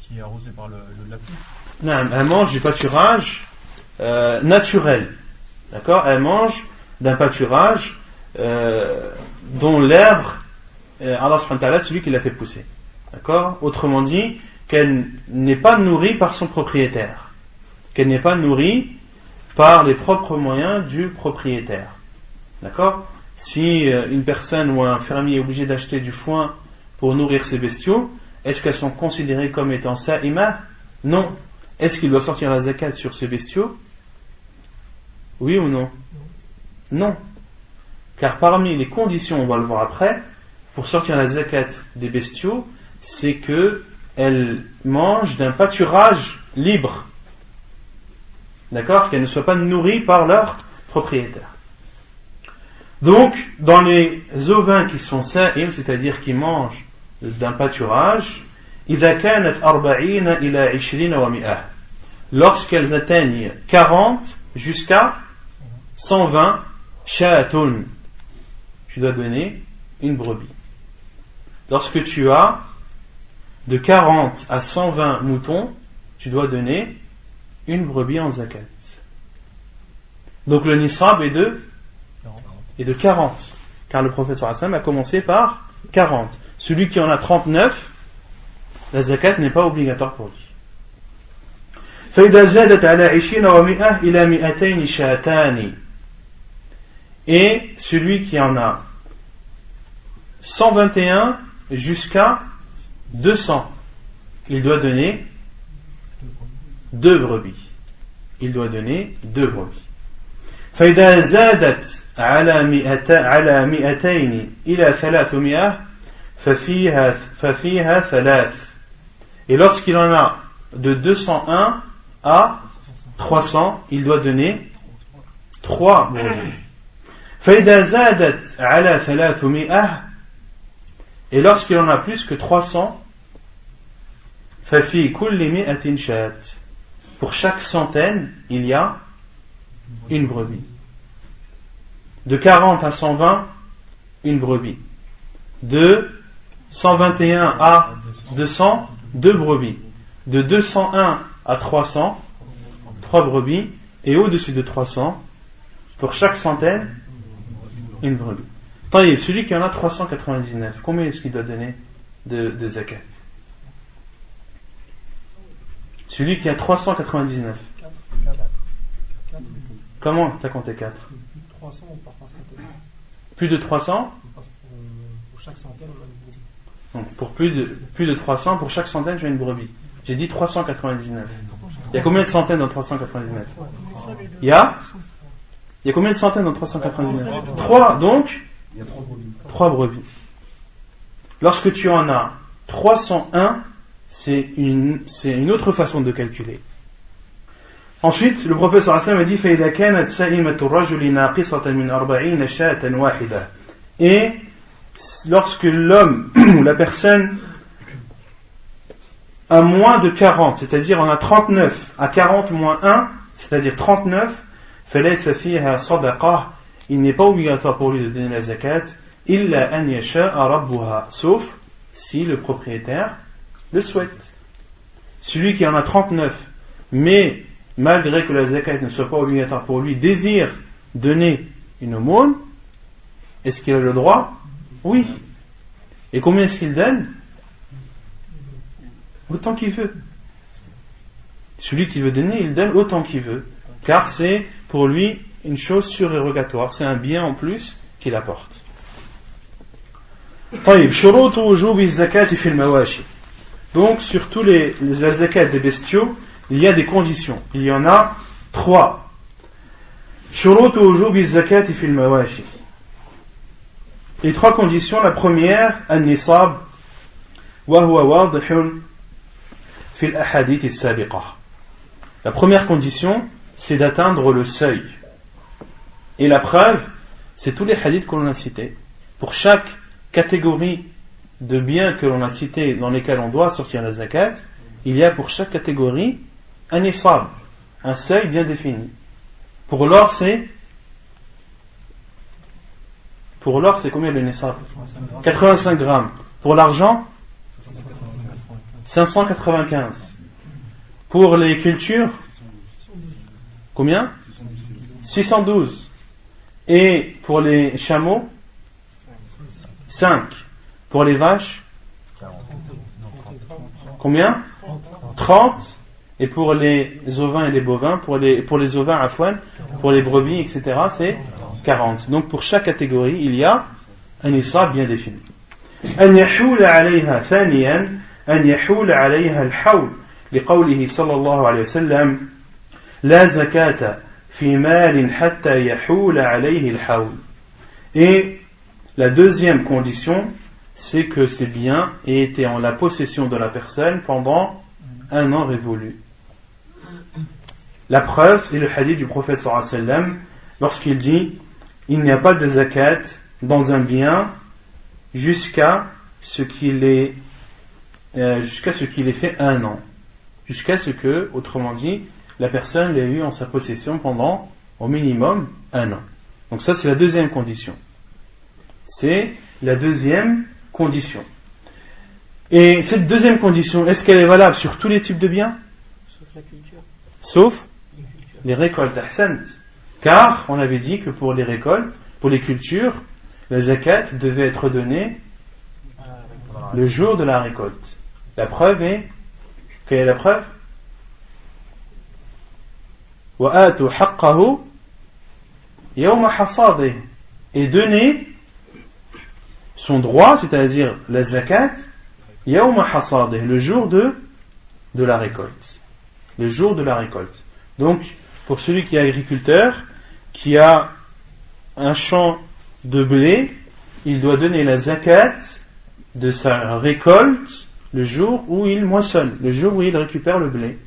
[SPEAKER 2] qui est arrosé par la pluie.
[SPEAKER 1] non, elle mange du pâturage naturel. D'accord? Elle mange d'un pâturage dont l'herbe, Allah subhanahu wa ta'ala, c'est celui qui l'a fait pousser. D'accord? Autrement dit, qu'elle n'est pas nourrie par son propriétaire. Qu'elle n'est pas nourrie par les propres moyens du propriétaire. D'accord? Si une personne ou un fermier est obligé d'acheter du foin pour nourrir ses bestiaux, est-ce qu'elles sont considérées comme étant sa'ima? Non. Est-ce qu'il doit sortir la zakat sur ces bestiaux? Oui ou non? Non. Car parmi les conditions, on va le voir après, pour sortir la zakat des bestiaux, c'est qu'elles mangent d'un pâturage libre. D'accord? Qu'elles ne soient pas nourries par leur propriétaire. Donc, dans les ovins qui sont sa'im, c'est-à-dire qui mangent d'un pâturage, إذا كانت 40 إلى 20 و100, lorsqu'elles atteignent 40 jusqu'à 120 شاتٌ, tu dois donner une brebis. Lorsque tu as de 40 à 120 moutons, tu dois donner une brebis en zakat. Donc le nisab est de 40, car le professeur Hassan a commencé par 40. Celui qui en a 39, la zakat n'est pas obligatoire pour lui. فإذا زادت على 20 و100 إلى 200 شاتان, et celui qui en a 121 jusqu'à 200, il doit donner 2 brebis. Il doit donner 2 brebis. فإذا زادت على 200 إلى 300 ففيها 3. Et lorsqu'il en a de 201 à 300, il doit donner 3 brebis. فإذا زادت على 300, et lorsqu'il en a plus que 300, ففي كل 100 شاة, pour chaque centaine, il y a une brebis. De 40 à 120, une brebis. De 121 à 200, 2 brebis. De 201 à 300, 3 brebis. Et au-dessus de 300, pour chaque centaine, une brebis. Taïb, celui qui en a 399, combien est-ce qu'il doit donner de zakat? Celui qui a 399. Comment tu as compté 4?
[SPEAKER 4] 300 par centaine.
[SPEAKER 1] Plus de 300?
[SPEAKER 4] Pour chaque centaine, on a une brebis.
[SPEAKER 1] Donc pour plus de 300, pour chaque centaine, j'ai une brebis. J'ai dit 399. Il y a combien de centaines dans 399? Il y a combien de centaines dans 399? 3, donc 3 brebis. Lorsque tu en as 301, c'est une autre façon de calculer. Ensuite, le professeur Hassan a dit فإذا كانت سائمة الرجل ناقصة من 40 شاة واحدة, et lorsque l'homme ou la personne a moins de 40, c'est-à-dire on a 39, à 40 moins 1, c'est-à-dire 39, فليس فيها صدقة, il n'est pas obligatoire pour lui de donner la zakat, إلا أن يشاء ربها, sauf si le propriétaire le souhaite. Celui qui en a 39, mais malgré que la zakat ne soit pas obligatoire pour lui, désire donner une aumône, est-ce qu'il a le droit? Oui. Et combien est-ce qu'il donne? Autant qu'il veut. Celui qui veut donner, il donne autant qu'il veut, car c'est pour lui une chose surérogatoire, c'est un bien en plus qu'il apporte. طيب شروط وجوب الزكاة في المواشي. Donc sur tous la zakat des bestiaux, il y a des conditions. Il y en a 3. شروط وجوب الزكاة في المواشي. Les 3 conditions, la première, النصاب وهو واضح في الأحاديث السابقة. La première condition, c'est d'atteindre le seuil. Et la preuve, c'est tous les hadiths qu'on a cités. Pour chaque catégorie de biens que l'on a cités dans lesquels on doit sortir la zakat, il y a pour chaque catégorie un nisab, un seuil bien défini. Pour l'or, c'est combien le nisab? 85 grammes. Pour l'argent, 595. Pour les cultures, combien? 612. Et pour les chameaux, 5. Pour les vaches, combien? 30. Et pour les ovins et les bovins, pour les ovins afouane, pour les brebis, etc., c'est 40. Donc pour chaque catégorie, il y a un nisab bien défini. أن يحول عليها ثانيا أن يحول عليها الحول لقوله صلى الله عليه وسلم لا زكاة في مال حتى يحول عليه الحول. Et la deuxième condition, c'est que ces biens aient été en la possession de la personne pendant un an révolu. La preuve est le hadith du prophète sallallahu alayhi wa sallam lorsqu'il dit il n'y a pas de zakat dans un bien jusqu'à ce qu'il ait fait un an, jusqu'à ce que, autrement dit, la personne l'ait eu en sa possession pendant au minimum un an. Donc ça c'est la deuxième condition. C'est la deuxième condition. Et cette deuxième condition, est-ce qu'elle est valable sur tous les types de biens?
[SPEAKER 3] Sauf la culture.
[SPEAKER 1] Sauf les récoltes, ahsant. Car on avait dit que pour les récoltes, pour les cultures, la zakat devait être donnée le jour de la récolte. La preuve est, quelle est la preuve? وَآتُوا حَقَّهُ يَوْمَ حَصَادِهِ. Et donner son droit, c'est-à-dire la zakat, يَوْمَ حَصَادِهِ, le jour de la récolte. Le jour de la récolte. Donc, pour celui qui est agriculteur, qui a un champ de blé, il doit donner la zakat de sa récolte le jour où il moissonne, le jour où il récupère le blé.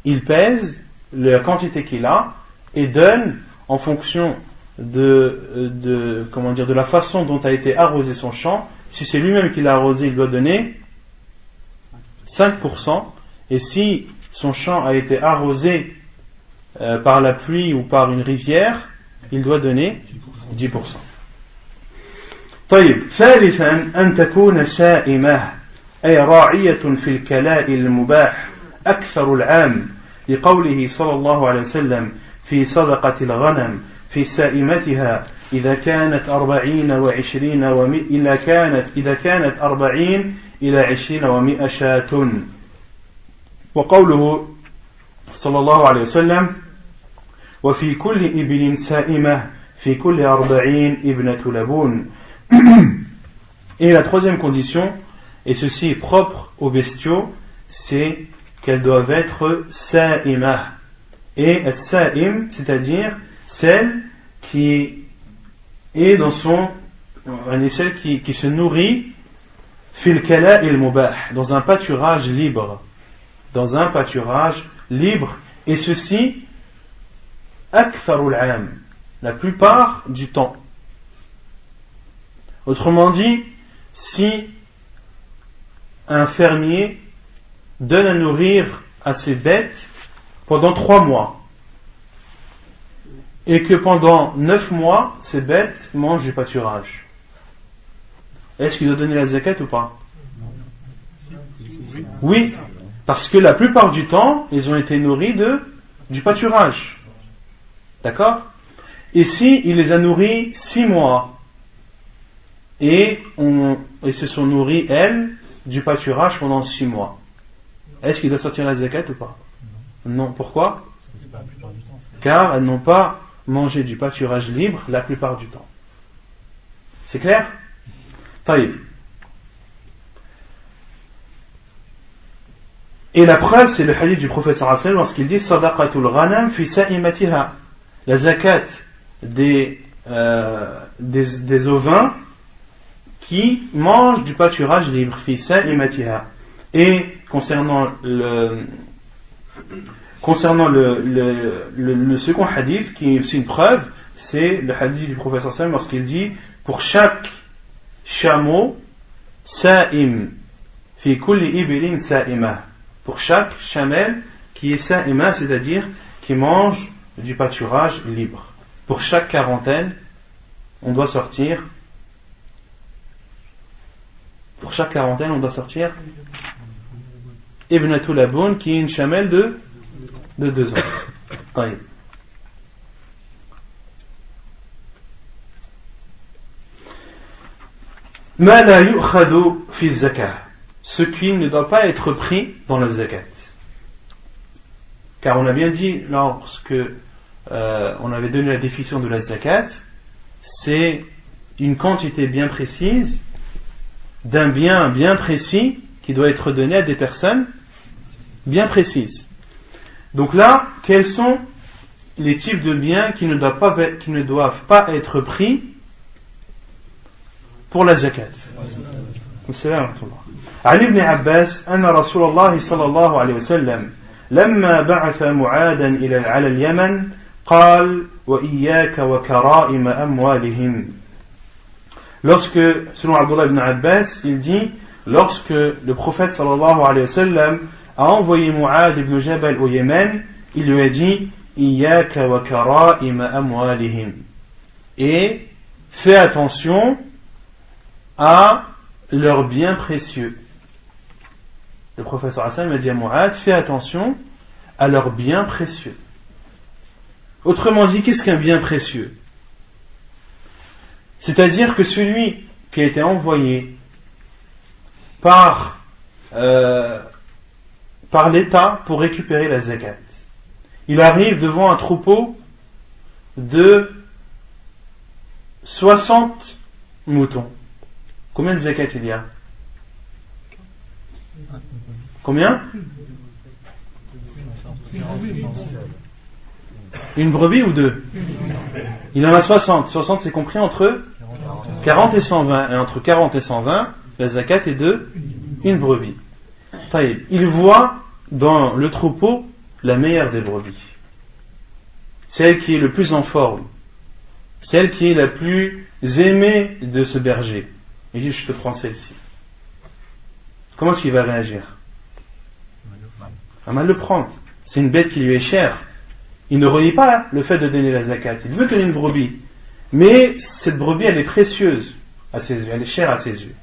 [SPEAKER 1] Il pèse la quantité qu'il a et donne en fonction de la façon dont a été arrosé son champ. Si c'est lui-même qui l'a arrosé, il doit donner 5%, et si son champ a été arrosé par la pluie ou par une rivière, il doit donner 10%. طيب ثالثا أن تكون سائمة أي راعية في الكلاء المباح أكثر العام لقوله صلى الله عليه وسلم في صدقة الغنم في سائمتها إذا كانت 40 و20 إذا كانت 40 إلى 20 و100 شاة. وقوله صلى الله عليه وسلم وفي كل إبل سائمة في كل 40 ابنة لبون. Et la troisième condition, et ceci est propre aux bestiaux, c'est qu'elles doivent être sa'imah. Et sa'im, c'est-à-dire celle qui est dans celle qui se nourrit fil kala il mubah, dans un pâturage libre. Dans un pâturage libre, et ceci aktharul am, la plupart du temps. Autrement dit, si un fermier donne à nourrir à ses bêtes pendant 3 mois, et que pendant 9 mois, ces bêtes mangent du pâturage, est-ce qu'il doit donner la zakat ou pas? Oui, parce que la plupart du temps, ils ont été nourris du pâturage. D'accord? Et si il les a nourris 6 mois, et se sont nourris, elles, du pâturage pendant 6 mois, est-ce qu'il doit sortir la zakat ou pas? Non. Pourquoi? Car elles n'ont pas mangé du pâturage libre la plupart du temps. C'est clair? Taïb. Et la preuve, c'est le hadith du prophète sallallahu alayhi wa sallam lorsqu'il dit sadaqatul ghanam fi sa'imatiha, la zakat des ovins qui mangent du pâturage libre, fi sa'imatiha. Et concernant le second hadith, qui est aussi une preuve, c'est le hadith du prophète sallallahu alayhi wa sallam lorsqu'il dit pour chaque chameau sa'im fi kulli ibilin sa'ima, pour chaque chamelle qui est sa'ima, c'est-à-dire qui mange du pâturage libre. Pour chaque quarantaine, on doit sortir. Pour chaque quarantaine, on doit sortir Ibnatul Laboun, qui est une chamelle de 2 ans. طيب. ما لا يؤخذ في الزكاة, ce qui ne doit pas être pris dans la zakat. Car on a bien dit, lorsque on avait donné la définition de la zakat, c'est une quantité bien précise d'un bien bien précis qui doit être donné à des personnes bien précises. Donc là, quels sont les types de biens qui ne doivent pas être pris pour la zakat? عن ابن عباس أن رسول الله صلى الله عليه وسلم لما بعث معادا على اليمن قال وإياك وكرائم أموالهم. Lorsque, selon Abdullah ibn Abbas, il dit, lorsque le prophète sallallahu alayhi wa sallam a envoyé Mu'ad ibn Jabal au Yémen, il lui a dit Iyaka wa kara'ima amwalihim, et fais attention à leurs biens précieux. Le prophète sallallahu alayhi wa sallam a dit à Mu'ad, fais attention à leurs biens précieux. Autrement dit, qu'est-ce qu'un bien précieux? C'est-à-dire que celui qui a été envoyé par l'État pour récupérer la zakat, il arrive devant un troupeau de 60 moutons. Combien de zakat il y a? Combien? Une brebis ou 2? Il en a 60. 60 c'est compris entre 40 et 120. Et entre 40 et 120, la zakat est de une brebis. Il voit dans le troupeau la meilleure des brebis, celle qui est le plus en forme, celle qui est la plus aimée de ce berger. Il dit, je te prends celle-ci. Comment est-ce qu'il va réagir? Il va mal le prendre. C'est une bête qui lui est chère. Il ne renie pas le fait de donner la zakat. Il veut donner une brebis. Mais cette brebis, elle est précieuse à ses yeux. Elle est chère à ses yeux.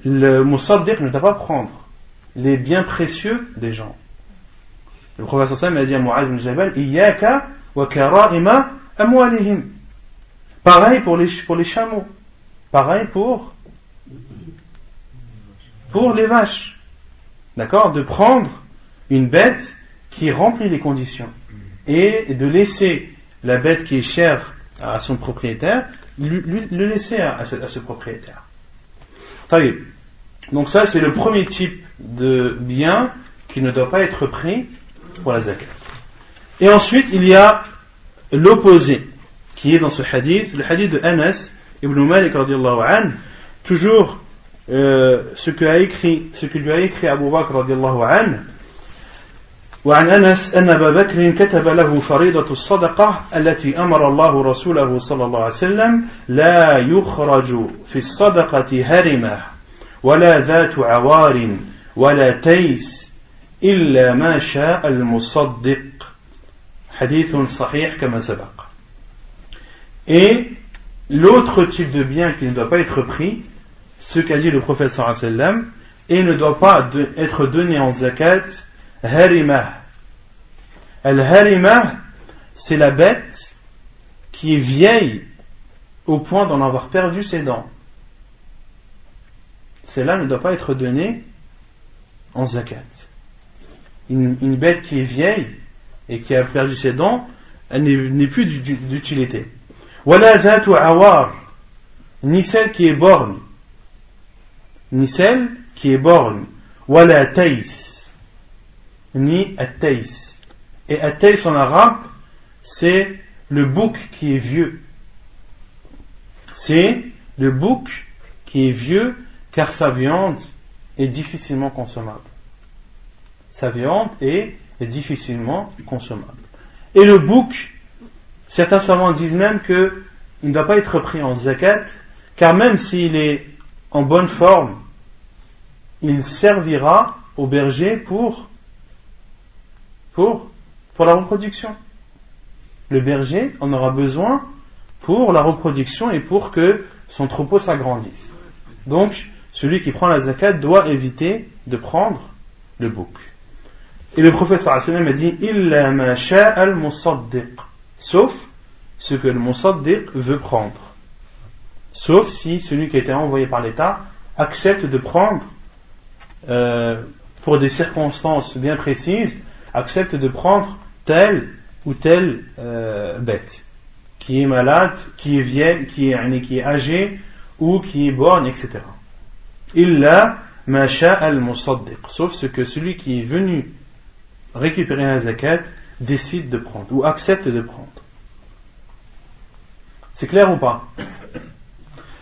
[SPEAKER 1] Le musaddiq ne doit pas prendre les biens précieux des gens. Le prophète sallallahu alayhi wa sallam a dit à Mu'adh ibn Jabal, Iyaka wa kara'ima amwalihim. Pareil pour les chameaux. Pareil pour les vaches. D'accord? De prendre une bête qui remplit les conditions et de laisser la bête qui est chère à son propriétaire, le laisser à ce propriétaire. Donc ça, c'est le premier type de bien qui ne doit pas être pris pour la zakat. Et ensuite, il y a l'opposé qui est dans ce hadith, le hadith de Anas ibn Malik radiyallahu anhu, toujours ce que lui a écrit Abu Bakr radiyallahu anhu. وعن أنس أن أبا بكر كتب له فريضة الصدقة التي أمر الله رسوله صلى الله عليه وسلم لا يخرج في الصدقة هرمة ولا ذات عوار ولا تيس إلا ما شاء المصدق حديث صحيح كما سبق. Et l'autre type de bien qui ne doit pas être pris, ce qu'a dit le prophète sallallahu alayhi wa sallam, et ne doit pas être donné en zakat, Harimah. Al-Harimah, c'est la bête qui est vieille au point d'en avoir perdu ses dents. Celle-là ne doit pas être donnée en zakat. Une bête qui est vieille et qui a perdu ses dents, elle n'est plus d'utilité. Wala zatu awar, ni celle qui est borgne. Ni celle qui est borgne. Wala taïs, ni at-taïs. Et at-taïs en arabe, c'est le bouc qui est vieux. C'est le bouc qui est vieux car sa viande est difficilement consommable. Sa viande est difficilement consommable. Et le bouc, certains savants disent même qu'il ne doit pas être pris en zakat, car même s'il est en bonne forme, il servira au berger pour la reproduction. Le berger en aura besoin pour la reproduction et pour que son troupeau s'agrandisse. Donc, celui qui prend la zakat doit éviter de prendre le bouc. Et le prophète sallallahu alayhi wa sallam a dit Illa ma sha'a al-musaddiq, sauf ce que le musaddiq veut prendre. Sauf si celui qui a été envoyé par l'État accepte de prendre, pour des circonstances bien précises, accepte de prendre telle ou telle bête, qui est malade, qui est vieille, qui est âgée, ou qui est borgne, etc. Illa ma sha'a al-musaddiq, sauf ce que celui qui est venu récupérer la zakat décide de prendre, ou accepte de prendre. C'est clair ou pas?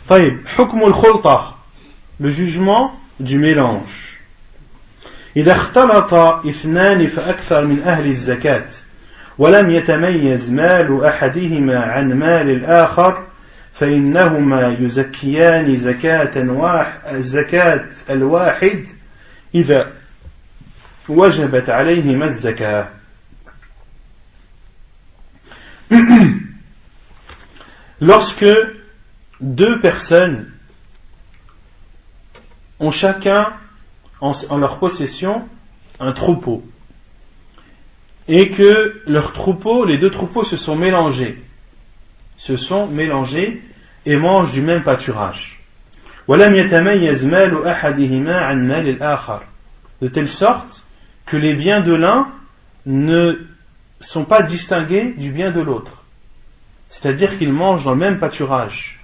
[SPEAKER 1] طيب حكم الخلطة, le jugement du mélange. إذا اختلط اثنان فأكثر من أهل الزكاة ولم يتميز مال أحدهما عن مال الآخر فإنهما يزكيان زكاة الواحد إذا وجبت عليهما الزكاة. Lorsque deux personnes ont chacun en leur possession un troupeau, et que les deux troupeaux se sont mélangés et mangent du même pâturage, de telle sorte que les biens de l'un ne sont pas distingués du bien de l'autre, c'est-à-dire qu'ils mangent dans le même pâturage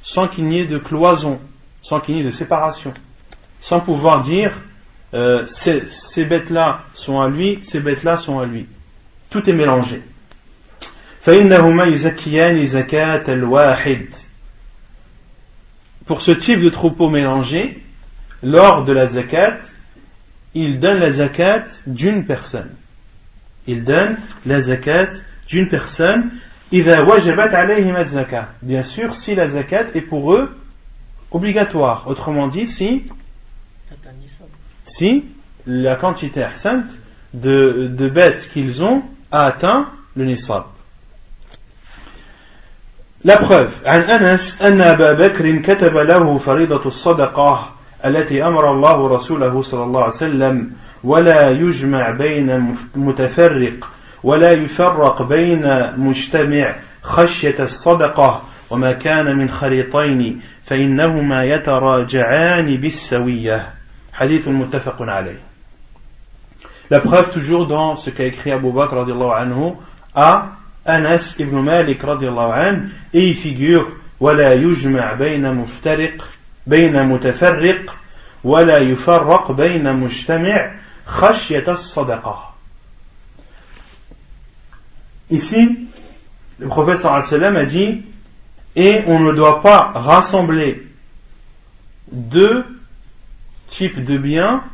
[SPEAKER 1] sans qu'il n'y ait de cloison, sans qu'il n'y ait de séparation, sans pouvoir dire ces bêtes-là sont à lui, ces bêtes-là sont à lui. Tout est mélangé. Pour ce type de troupeau mélangé, lors de la zakat, il donne la zakat d'une personne. إذا وجبت عليهم الزكاة. Bien sûr, si la zakat est pour eux obligatoire. Autrement dit, si la quantité ahsante de bêtes qu'ils ont a atteint le nisab. La preuve, عن أنس أن أبا بكر كتب له فريضة الصدقة التي أمر الله رسوله صلى الله عليه وسلم ولا يجمع بين متفرق ولا يفرق بين مجتمع خشية الصدقة وما كان من خريطين فإنهما يتراجعان بالسوية. Hadith muttafaqun alayh. La preuve toujours dans ce qu'a écrit Abu Bakr radiallahu anhu à Anas ibn Malik radiallahu anhu, et il figure ولا يجمع بين متفرق ولا يفرق بين مجتمع خشية الصدقة. Ici, le prophète sallallahu alayhi wa sallam a dit, et on ne doit pas rassembler deux types de biens,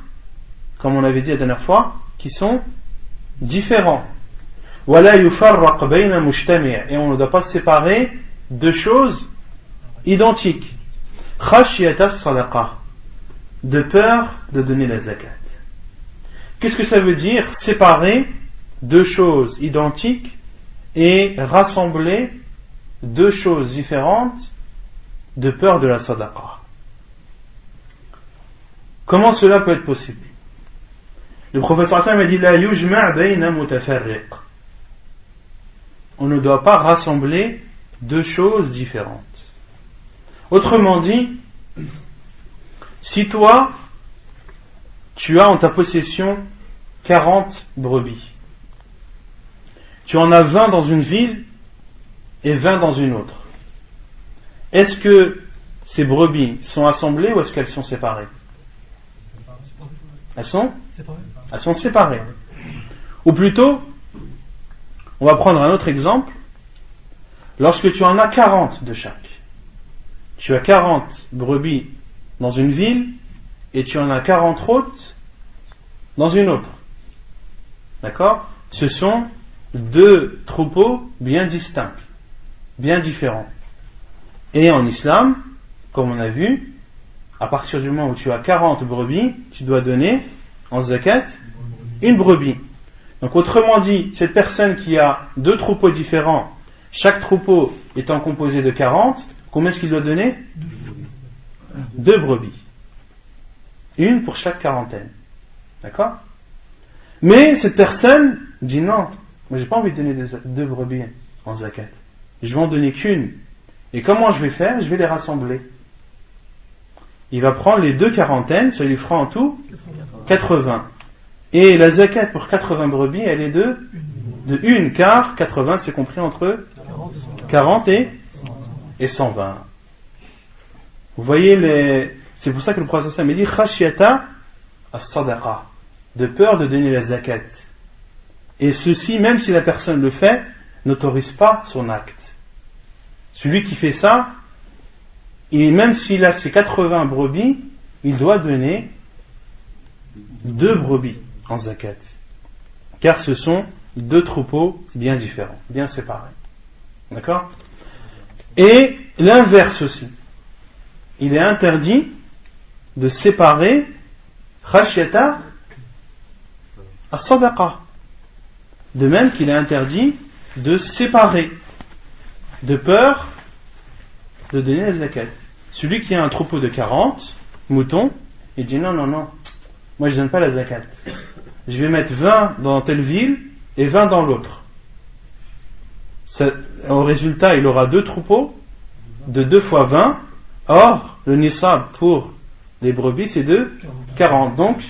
[SPEAKER 1] comme on avait dit la dernière fois, qui sont différents. وَلَا يُفَرَّقْ بَيْنَ مُجْتَمِعٍ, et on ne doit pas séparer deux choses identiques. خَشْيَةَ الصَّدَقَةِ, de peur de donner la zakat. Qu'est-ce que ça veut dire, séparer deux choses identiques et rassembler deux choses différentes de peur de la sadaqa? Comment cela peut être possible? Le professeur Hassan m'a dit la yujma' bayna mutafarriq. On ne doit pas rassembler deux choses différentes. Autrement dit, si toi tu as en ta possession 40 brebis, tu en as 20 dans une ville et 20 dans une autre, est-ce que ces brebis sont assemblées ou est-ce qu'elles sont séparées? Elles sont séparées. Ou plutôt, on va prendre un autre exemple. Lorsque tu en as 40 de chaque, tu as 40 brebis dans une ville et tu en as 40 autres dans une autre. D'accord? Ce sont deux troupeaux bien distincts, bien différents. Et en islam, comme on a vu, à partir du moment où tu as 40 brebis, tu dois donner en zakat une brebis. Donc autrement dit, cette personne qui a 2 troupeaux différents, chaque troupeau étant composé de 40, combien est-ce qu'il doit donner? 2 brebis. Une pour chaque quarantaine. D'accord? Mais cette personne dit non, moi j'ai pas envie de donner 2 brebis en zakat. Je vais en donner qu'une. Et comment je vais faire? Je vais les rassembler. Il va prendre les 2 quarantaines, ça lui fera en tout 80. Et la zakat pour 80 brebis, elle est de 1, car 80 c'est compris entre 40 et 120. Vous voyez, c'est pour ça que le prophète sallallahu alayhi wa sallam dit khashyata as-sadaqa, de peur de donner la zakat. Et ceci, même si la personne le fait, n'autorise pas son acte. Celui qui fait ça, et même s'il a ses 80 brebis, il doit donner 2 brebis en zakat. Car ce sont 2 troupeaux bien différents, bien séparés. D'accord? Et l'inverse aussi. Il est interdit de séparer khashyata as-sadaqa. De même qu'il est interdit de séparer de peur de donner la zakat. Celui qui a un troupeau de 40 moutons, il dit non, moi je donne pas la zakat. Je vais mettre 20 dans telle ville et 20 dans l'autre. Au résultat, il aura 2 troupeaux de 2 fois 20. Or, le nisab pour les brebis, c'est de 40. Donc,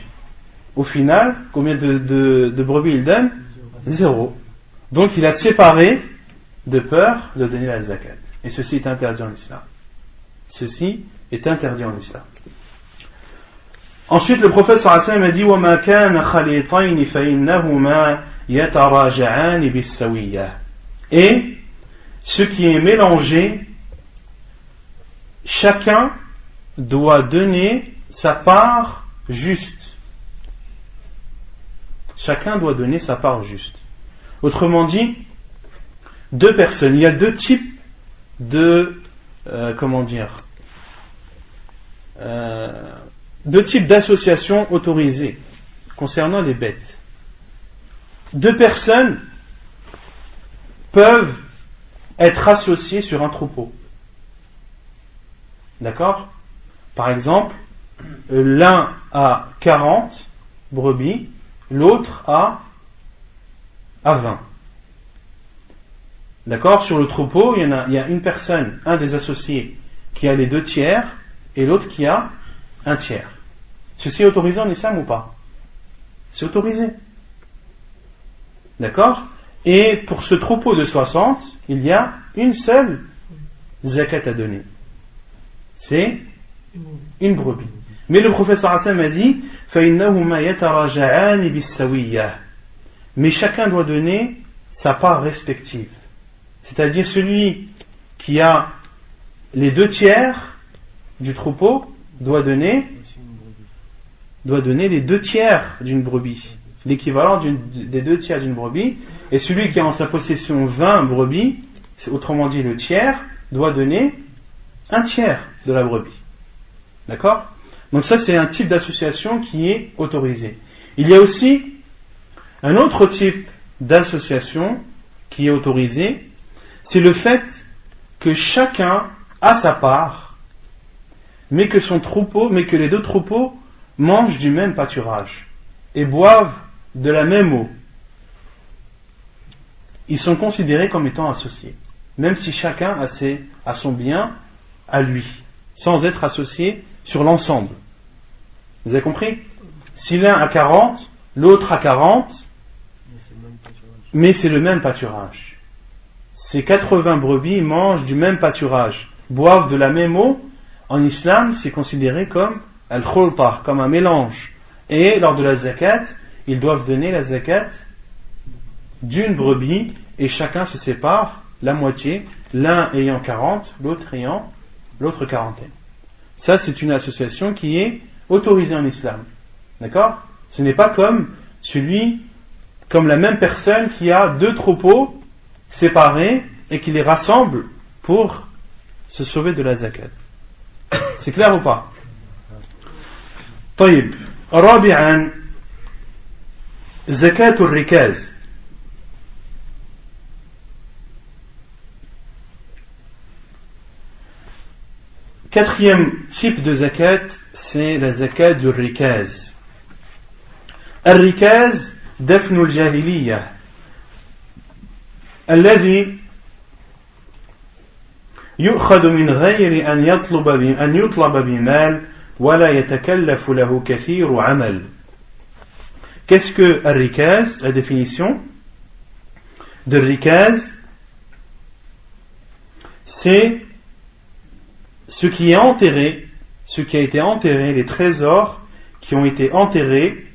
[SPEAKER 1] au final, combien de brebis il donne? 0. Donc, il a séparé de peur de donner la zakat. Et ceci est interdit en islam. Ceci est interdit en islam. Ensuite, le prophète sallallahu alayhi wa sallam a dit وَمَا كَانَ خَلِيطَيْنِ فَإِنَّهُمَا يَتَرَاجَعَانِ بِالسَّوِيَّةِ. Et ce qui est mélangé, chacun doit donner sa part juste. Chacun doit donner sa part juste. Autrement dit, 2 personnes, il y a 2 types de 2 types d'associations autorisées concernant les bêtes. 2 personnes peuvent être associées sur un troupeau. D'accord? Par exemple, l'un a 40 brebis, l'autre a 20. D'accord? Sur le troupeau, il y a une personne, un des associés, qui a les 2 tiers, et l'autre qui a 1 tiers. Ceci est autorisé en islam ou pas? C'est autorisé. D'accord? Et pour ce troupeau de 60, il y a une seule zakat à donner. C'est une brebis. Mais le professeur Hassan a dit فَإِنَّهُمَا يَتَرَاجَعَانِ بِالسَّوِيَّةِ. Mais chacun doit donner sa part respective. C'est-à-dire celui qui a les 2 tiers du troupeau doit donner les 2 tiers d'une brebis, l'équivalent des 2 tiers d'une brebis. Et celui qui a en sa possession 20 brebis, autrement dit le tiers, doit donner 1 tiers de la brebis. D'accord? Donc ça, c'est un type d'association qui est autorisé. Il y a aussi un autre type d'association qui est autorisé, c'est le fait que chacun a sa part, mais que les 2 troupeaux mangent du même pâturage et boivent de la même eau. Ils sont considérés comme étant associés, même si chacun a son bien à lui, sans être associé sur l'ensemble. Vous avez compris? Si l'un a 40, l'autre a 40, mais c'est le même pâturage. Ces 80 brebis mangent du même pâturage, boivent de la même eau. En islam, c'est considéré comme al-khulta, comme un mélange. Et lors de la zakat, ils doivent donner la zakat d'une brebis, et chacun se sépare la moitié, l'un ayant 40, l'autre quarantaine. Ça, c'est une association qui est autorisée en islam. D'accord? Ce n'est pas comme la même personne qui a 2 troupeaux séparés et qui les rassemble pour se sauver de la zakat. C'est clair ou pas? طيب رابعا زكاة الركاز. Quatrième type de zakat, c'est la zakat du rikaz. الركاز دفن الجاهلية الذي يؤخذ من غير أن يطلب بمال ولا يتكلف له كثير عمل. Qu'est-ce que الركاز? La définition de rikaz, c'est ce qui est enterré, ce qui a été enterré, les trésors qui ont été enterrés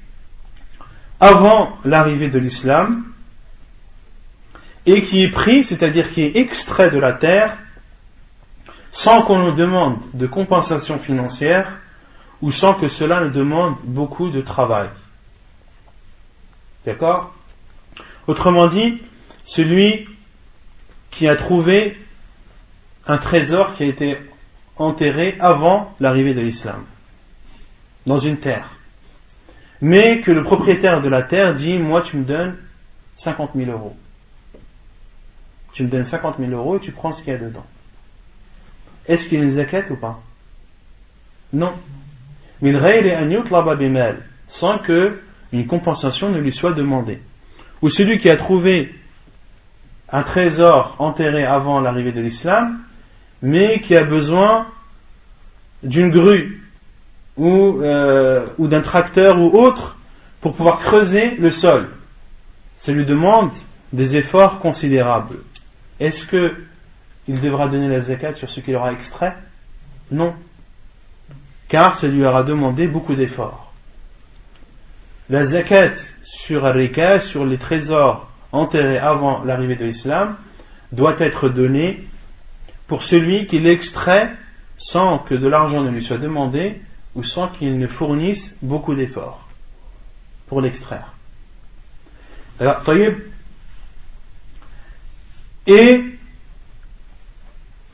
[SPEAKER 1] avant l'arrivée de l'islam et qui est pris, c'est-à-dire qui est extrait de la terre sans qu'on nous demande de compensation financière ou sans que cela nous demande beaucoup de travail. D'accord? Autrement dit, celui qui a trouvé un trésor qui a été enterré avant l'arrivée de l'islam dans une terre, mais que le propriétaire de la terre dit: moi tu me donnes 50 000 euros, tu me donnes 50 000 euros et tu prends ce qu'il y a dedans. Est-ce qu'il y a une zakat ou pas? Non. Min ghayri an yutlaba bimal, sans que une compensation ne lui soit demandée. Ou celui qui a trouvé un trésor enterré avant l'arrivée de l'islam, mais qui a besoin d'une grue ou d'un tracteur ou autre pour pouvoir creuser le sol. Ça lui demande des efforts considérables. Est-ce qu'il devra donner la zakat sur ce qu'il aura extrait? Non. Car ça lui aura demandé beaucoup d'efforts. La zakat sur al-rikaz, sur les trésors enterrés avant l'arrivée de l'islam, doit être donnée pour celui qui l'extrait sans que de l'argent ne lui soit demandé ou sans qu'il ne fournisse beaucoup d'efforts pour l'extraire. Alors, taïb. Et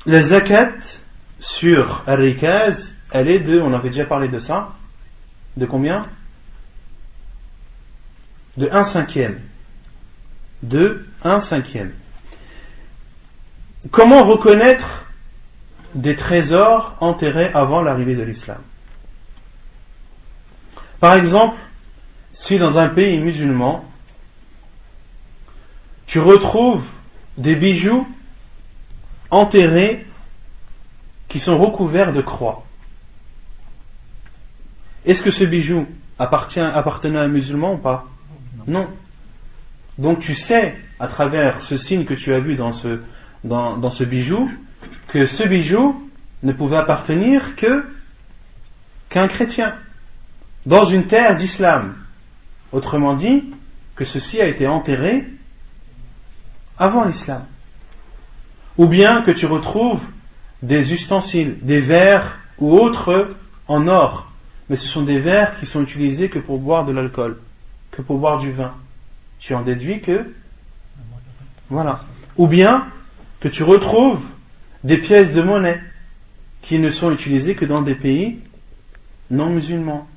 [SPEAKER 1] la zakat sur al-rikaz, elle est de, on avait déjà parlé de ça, de combien? De 1/5. De 1/5. Comment reconnaître des trésors enterrés avant l'arrivée de l'islam? Par exemple, si dans un pays musulman, tu retrouves des bijoux enterrés qui sont recouverts de croix, est-ce que ce bijou appartenait à un musulman ou pas? Non. Donc tu sais, à travers ce signe que tu as vu dans ce bijou, que ce bijou ne pouvait appartenir qu'à un chrétien, dans une terre d'islam. Autrement dit, que ceci a été enterré avant l'islam. Ou bien que tu retrouves des ustensiles, des verres ou autres en or, mais ce sont des verres qui sont utilisés que pour boire de l'alcool, que pour boire du vin. Tu en déduis que... Voilà. Ou bien que tu retrouves des pièces de monnaie qui ne sont utilisées que dans des pays non musulmans.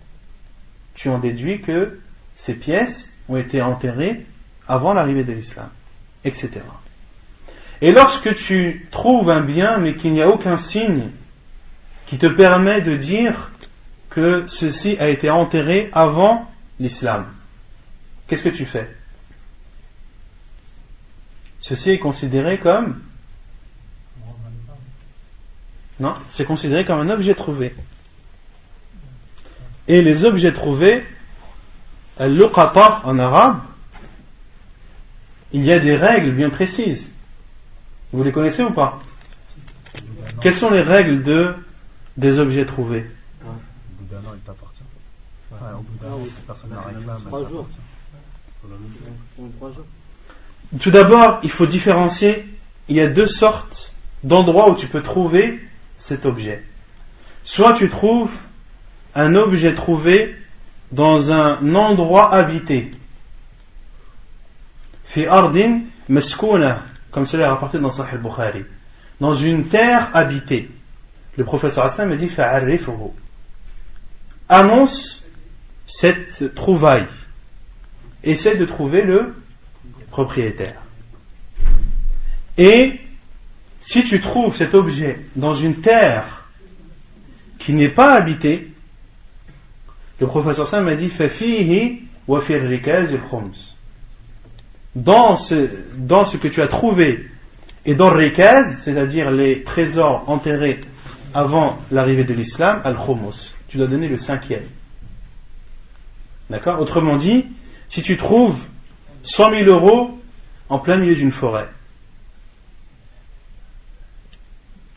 [SPEAKER 1] Tu en déduis que ces pièces ont été enterrées avant l'arrivée de l'islam, etc. Et lorsque tu trouves un bien mais qu'il n'y a aucun signe qui te permet de dire que ceci a été enterré avant l'islam, qu'est-ce que tu fais? Ceci est considéré comme... Non, c'est considéré comme un objet trouvé. Et les objets trouvés, al-luqata en arabe, il y a des règles bien précises. Vous les connaissez ou pas? Quelles sont les règles des objets trouvés?
[SPEAKER 5] Au bout d'un an, il t'appartient. Au bout d'un an, si personne n'a réclamé,
[SPEAKER 3] 3 jours. 3 jours.
[SPEAKER 1] Tout d'abord, il faut différencier. Il y a 2 sortes d'endroits où tu peux trouver cet objet. Soit tu trouves un objet trouvé dans un endroit habité. Fi ardin maskouna, comme cela est rapporté dans Sahih al-Bukhari. Dans une terre habitée. Le professeur Hassan me dit fa'arrifuhu. Annonce cette trouvaille. Essaie de trouver le propriétaire. Et si tu trouves cet objet dans une terre qui n'est pas habitée, le professeur Sam m'a dit فَفِيهِ وَفِي الرِّكَازِ الْخُمْسِ. Dans ce que tu as trouvé et dans le rikaz, c'est-à-dire les trésors enterrés avant l'arrivée de l'islam, al-khumuz, tu dois donner le 5e. D'accord? Autrement dit, si tu trouves 100 000 euros en plein milieu d'une forêt,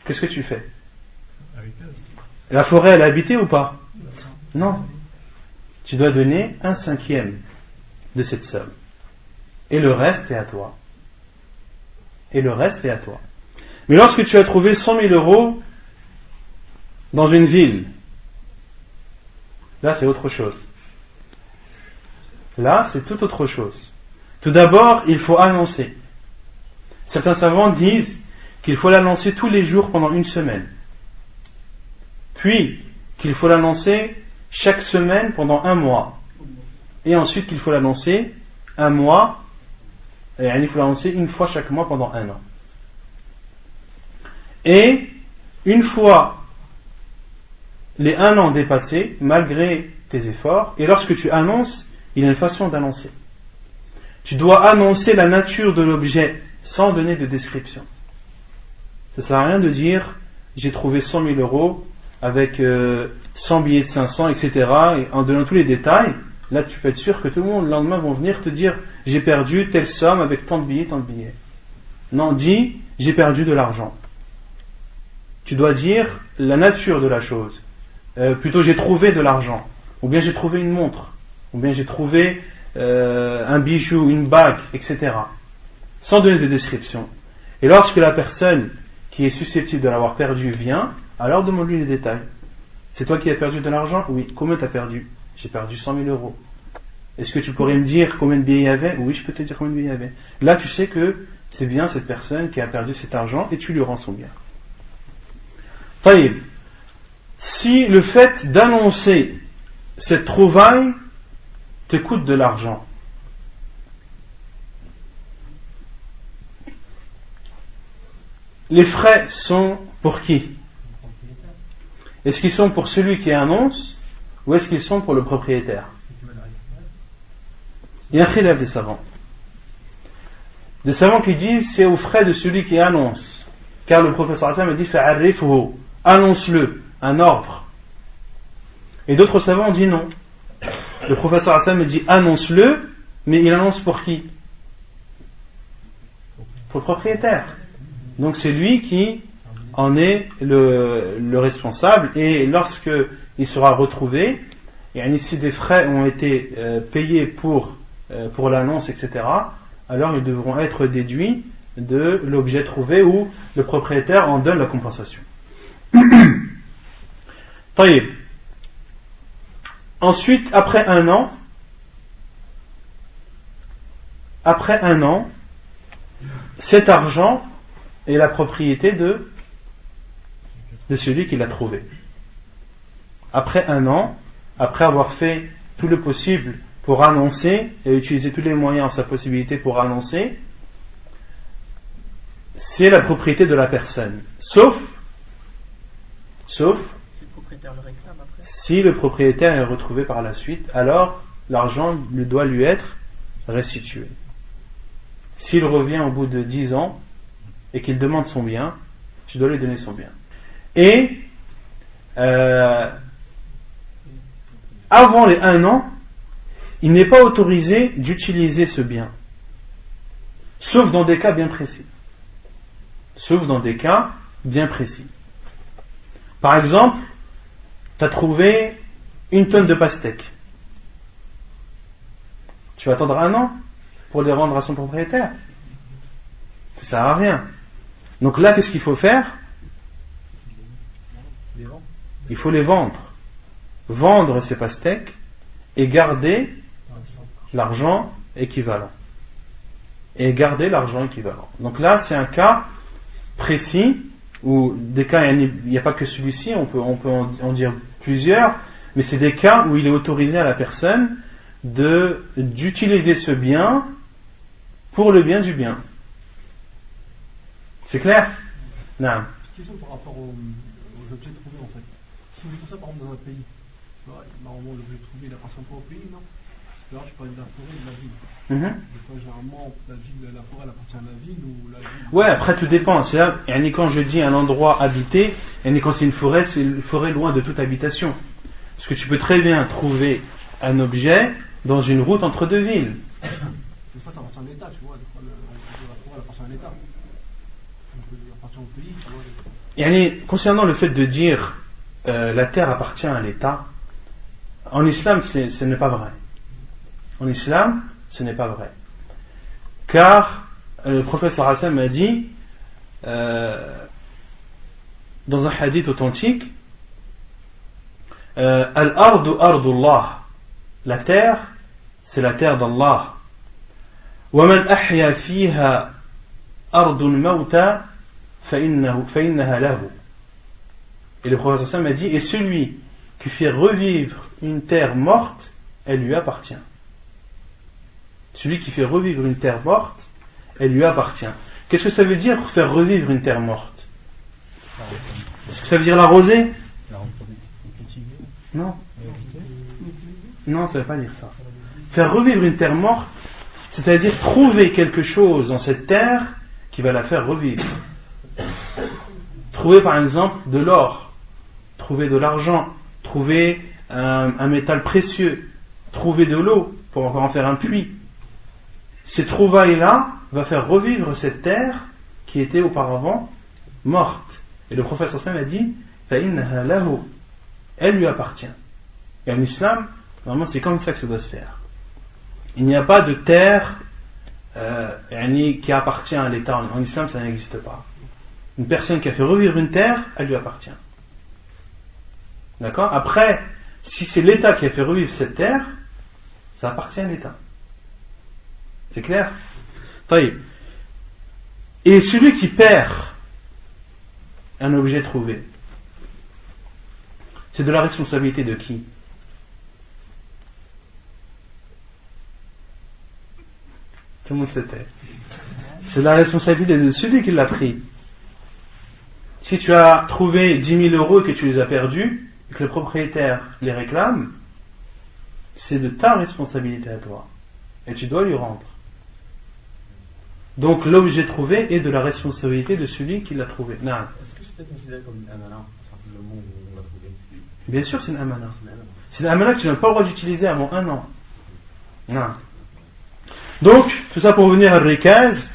[SPEAKER 1] qu'est-ce que tu fais? La forêt, elle est habitée ou pas? Non. Tu dois donner un 5e de cette somme. Et le reste est à toi. Et le reste est à toi. Mais lorsque tu as trouvé 100 000 euros dans une ville, là c'est autre chose. Là c'est tout autre chose. Tout d'abord, il faut annoncer. Certains savants disent qu'il faut l'annoncer tous les jours pendant une semaine. Puis qu'il faut l'annoncer chaque semaine pendant un mois. Et ensuite qu'il faut l'annoncer un mois. Et il faut l'annoncer une fois chaque mois pendant un an. Et une fois les un an dépassés, malgré tes efforts, et lorsque tu annonces, il y a une façon d'annoncer. Tu dois annoncer la nature de l'objet sans donner de description. Ça ne sert à rien de dire j'ai trouvé 100 000 euros avec 100 billets de 500, etc. Et en donnant tous les détails, là tu peux être sûr que tout le monde le lendemain vont venir te dire j'ai perdu telle somme avec tant de billets, tant de billets. Non, dis j'ai perdu de l'argent. Tu dois dire la nature de la chose. Plutôt j'ai trouvé de l'argent, ou bien j'ai trouvé une montre, ou bien j'ai trouvé un bijou, une bague, etc. Sans donner de description. Et lorsque la personne qui est susceptible de l'avoir perdu vient, alors demande-lui les détails. C'est toi qui as perdu de l'argent? Oui. Combien tu as perdu? J'ai perdu 100 000 euros. Est-ce que tu pourrais me dire combien de billets il y avait? Oui, je peux te dire combien de billets il y avait. Là, tu sais que c'est bien cette personne qui a perdu cet argent et tu lui rends son bien. Taïb. Si le fait d'annoncer cette trouvaille te coûte de l'argent, les frais sont pour qui? Est-ce qu'ils sont pour celui qui annonce ou est-ce qu'ils sont pour le propriétaire? Il y a un khilaf des savants. Des savants qui disent c'est aux frais de celui qui annonce, car le professeur Hassan me dit fa'arrifhu, annonce-le, un ordre. Et d'autres savants ont dit non. Le professeur Hassan me dit annonce-le, mais il annonce pour qui? Pour le propriétaire. Donc c'est lui qui en est le responsable, et lorsque il sera retrouvé, et si des frais ont été payés pour l'annonce, etc., alors ils devront être déduits de l'objet trouvé où le propriétaire en donne la compensation. Taïb. Ensuite, après un an, cet argent est la propriété de celui qui l'a trouvé. Après un an, après avoir fait tout le possible pour annoncer et utiliser tous les moyens en sa possibilité pour annoncer, c'est la propriété de la personne. Sauf si le propriétaire est retrouvé par la suite, alors l'argent doit lui être restitué. S'il revient au bout de 10 ans et qu'il demande son bien, tu dois lui donner son bien. Et avant les 1 an, il n'est pas autorisé d'utiliser ce bien, sauf dans des cas bien précis. Par exemple, tu as trouvé 1 tonne de pastèques. Tu vas attendre 1 an pour les rendre à son propriétaire? Ça ne sert à rien. Donc là, qu'est-ce qu'il faut faire? Il faut les vendre. Vendre ces pastèques et garder l'argent équivalent. Donc là, c'est un cas précis, ou des cas, il n'y a pas que celui-ci, on peut en dire plusieurs, mais c'est des cas où il est autorisé à la personne d'utiliser ce bien pour le bien du bien. C'est clair? Non.
[SPEAKER 4] Question par rapport aux objets trouvés en fait. Si on trouve ça par exemple dans un pays, tu vois, normalement l'objet trouvé il appartient pas au pays, non? Parce que là je parlais de la forêt et de la ville. Des fois généralement la forêt elle appartient à la ville ou la ville.
[SPEAKER 1] Ouais, après tout dépend. C'est là, quand je dis un endroit habité, quand c'est une forêt loin de toute habitation. Parce que tu peux très bien trouver un objet dans une route entre deux villes.
[SPEAKER 4] Des fois ça appartient à l'État, tu vois, des fois la forêt elle appartient à l'État. Donc il appartient au pays, tu vois.
[SPEAKER 1] Concernant le fait de dire la terre appartient à l'État, en islam ce n'est pas vrai. En islam, ce n'est pas vrai. Car le prophète sallallahu alayhi wa sallam a dit dans un hadith authentique, Al-ardu ardullah, la terre c'est la terre d'Allah. Wa man ahya fiha ardun mawta فإنها له. Et le prophète sallallahu alayhi wa sallam a dit, et celui qui fait revivre une terre morte, elle lui appartient. Celui qui fait revivre une terre morte, elle lui appartient. Qu'est-ce que ça veut dire faire revivre une terre morte? Est-ce que ça veut dire l'arroser? Non. Non, ça ne veut pas dire ça. Faire revivre une terre morte, c'est-à-dire trouver quelque chose dans cette terre qui va la faire revivre. Trouver par exemple de l'or, trouver de l'argent, trouver un métal précieux, trouver de l'eau pour en faire un puits. Ces trouvailles-là va faire revivre cette terre qui était auparavant morte. Et le prophète sallallahu alayhi wa sallam a dit فَإِنَّهَا لَهُ, elle lui appartient. Et en islam, normalement c'est comme ça que ça doit se faire. Il n'y a pas de terre qui appartient à l'État. En islam ça n'existe pas. Une personne qui a fait revivre une terre, elle lui appartient. D'accord? Après, si c'est l'État qui a fait revivre cette terre, ça appartient à l'État. C'est clair? Taïb. Et celui qui perd un objet trouvé, c'est de la responsabilité de qui? Tout le monde s'était. C'est de la responsabilité de celui qui l'a pris. Si tu as trouvé 10 000 euros et que tu les as perdus, et que le propriétaire les réclame, c'est de ta responsabilité à toi. Et tu dois lui rendre. Donc l'objet trouvé est de la responsabilité de celui qui l'a trouvé. Non.
[SPEAKER 5] Est-ce que c'était considéré comme une amana, le moment où on l'a trouvé?
[SPEAKER 1] Bien sûr, c'est une amana. C'est une amana que tu n'as pas le droit d'utiliser avant 1 an. Non. Donc, tout ça pour revenir à Rikaz,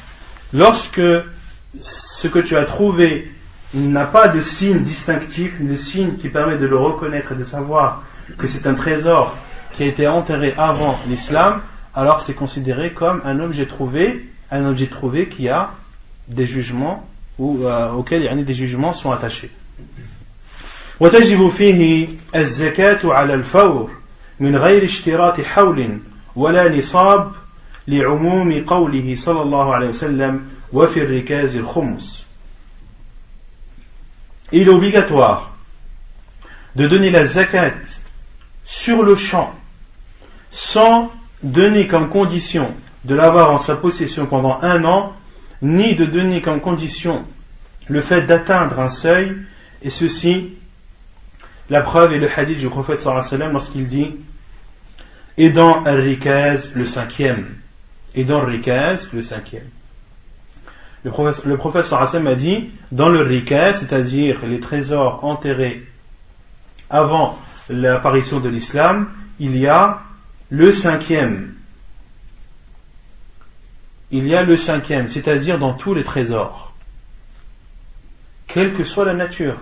[SPEAKER 1] lorsque ce que tu as trouvé n'a pas de signe distinctif, de signe qui permet de le reconnaître et de savoir que c'est un trésor qui a été enterré avant l'islam, alors c'est considéré comme un objet trouvé qui a des jugements auxquels des jugements sont attachés. وتجب فيه الزكاة على الفور من غير اشتراط حول ولا نصاب لعموم قوله صلى الله عليه وسلم وفي الركاز الخمس. Il est obligatoire de donner la zakat sur le champ sans donner comme condition de l'avoir en sa possession pendant 1 an, ni de donner comme condition le fait d'atteindre un seuil, et ceci, la preuve est le hadith du prophète sallallahu alayhi wa sallam lorsqu'il dit et dans Al-Rikaz le 5e, et dans Al-Rikaz le 5e. Le prophète sallallahu alayhi wa sallam a dit dans le Rikaz, c'est-à-dire les trésors enterrés avant l'apparition de l'islam, il y a le 5e. Il y a le 5e, c'est-à-dire dans tous les trésors, quelle que soit la nature.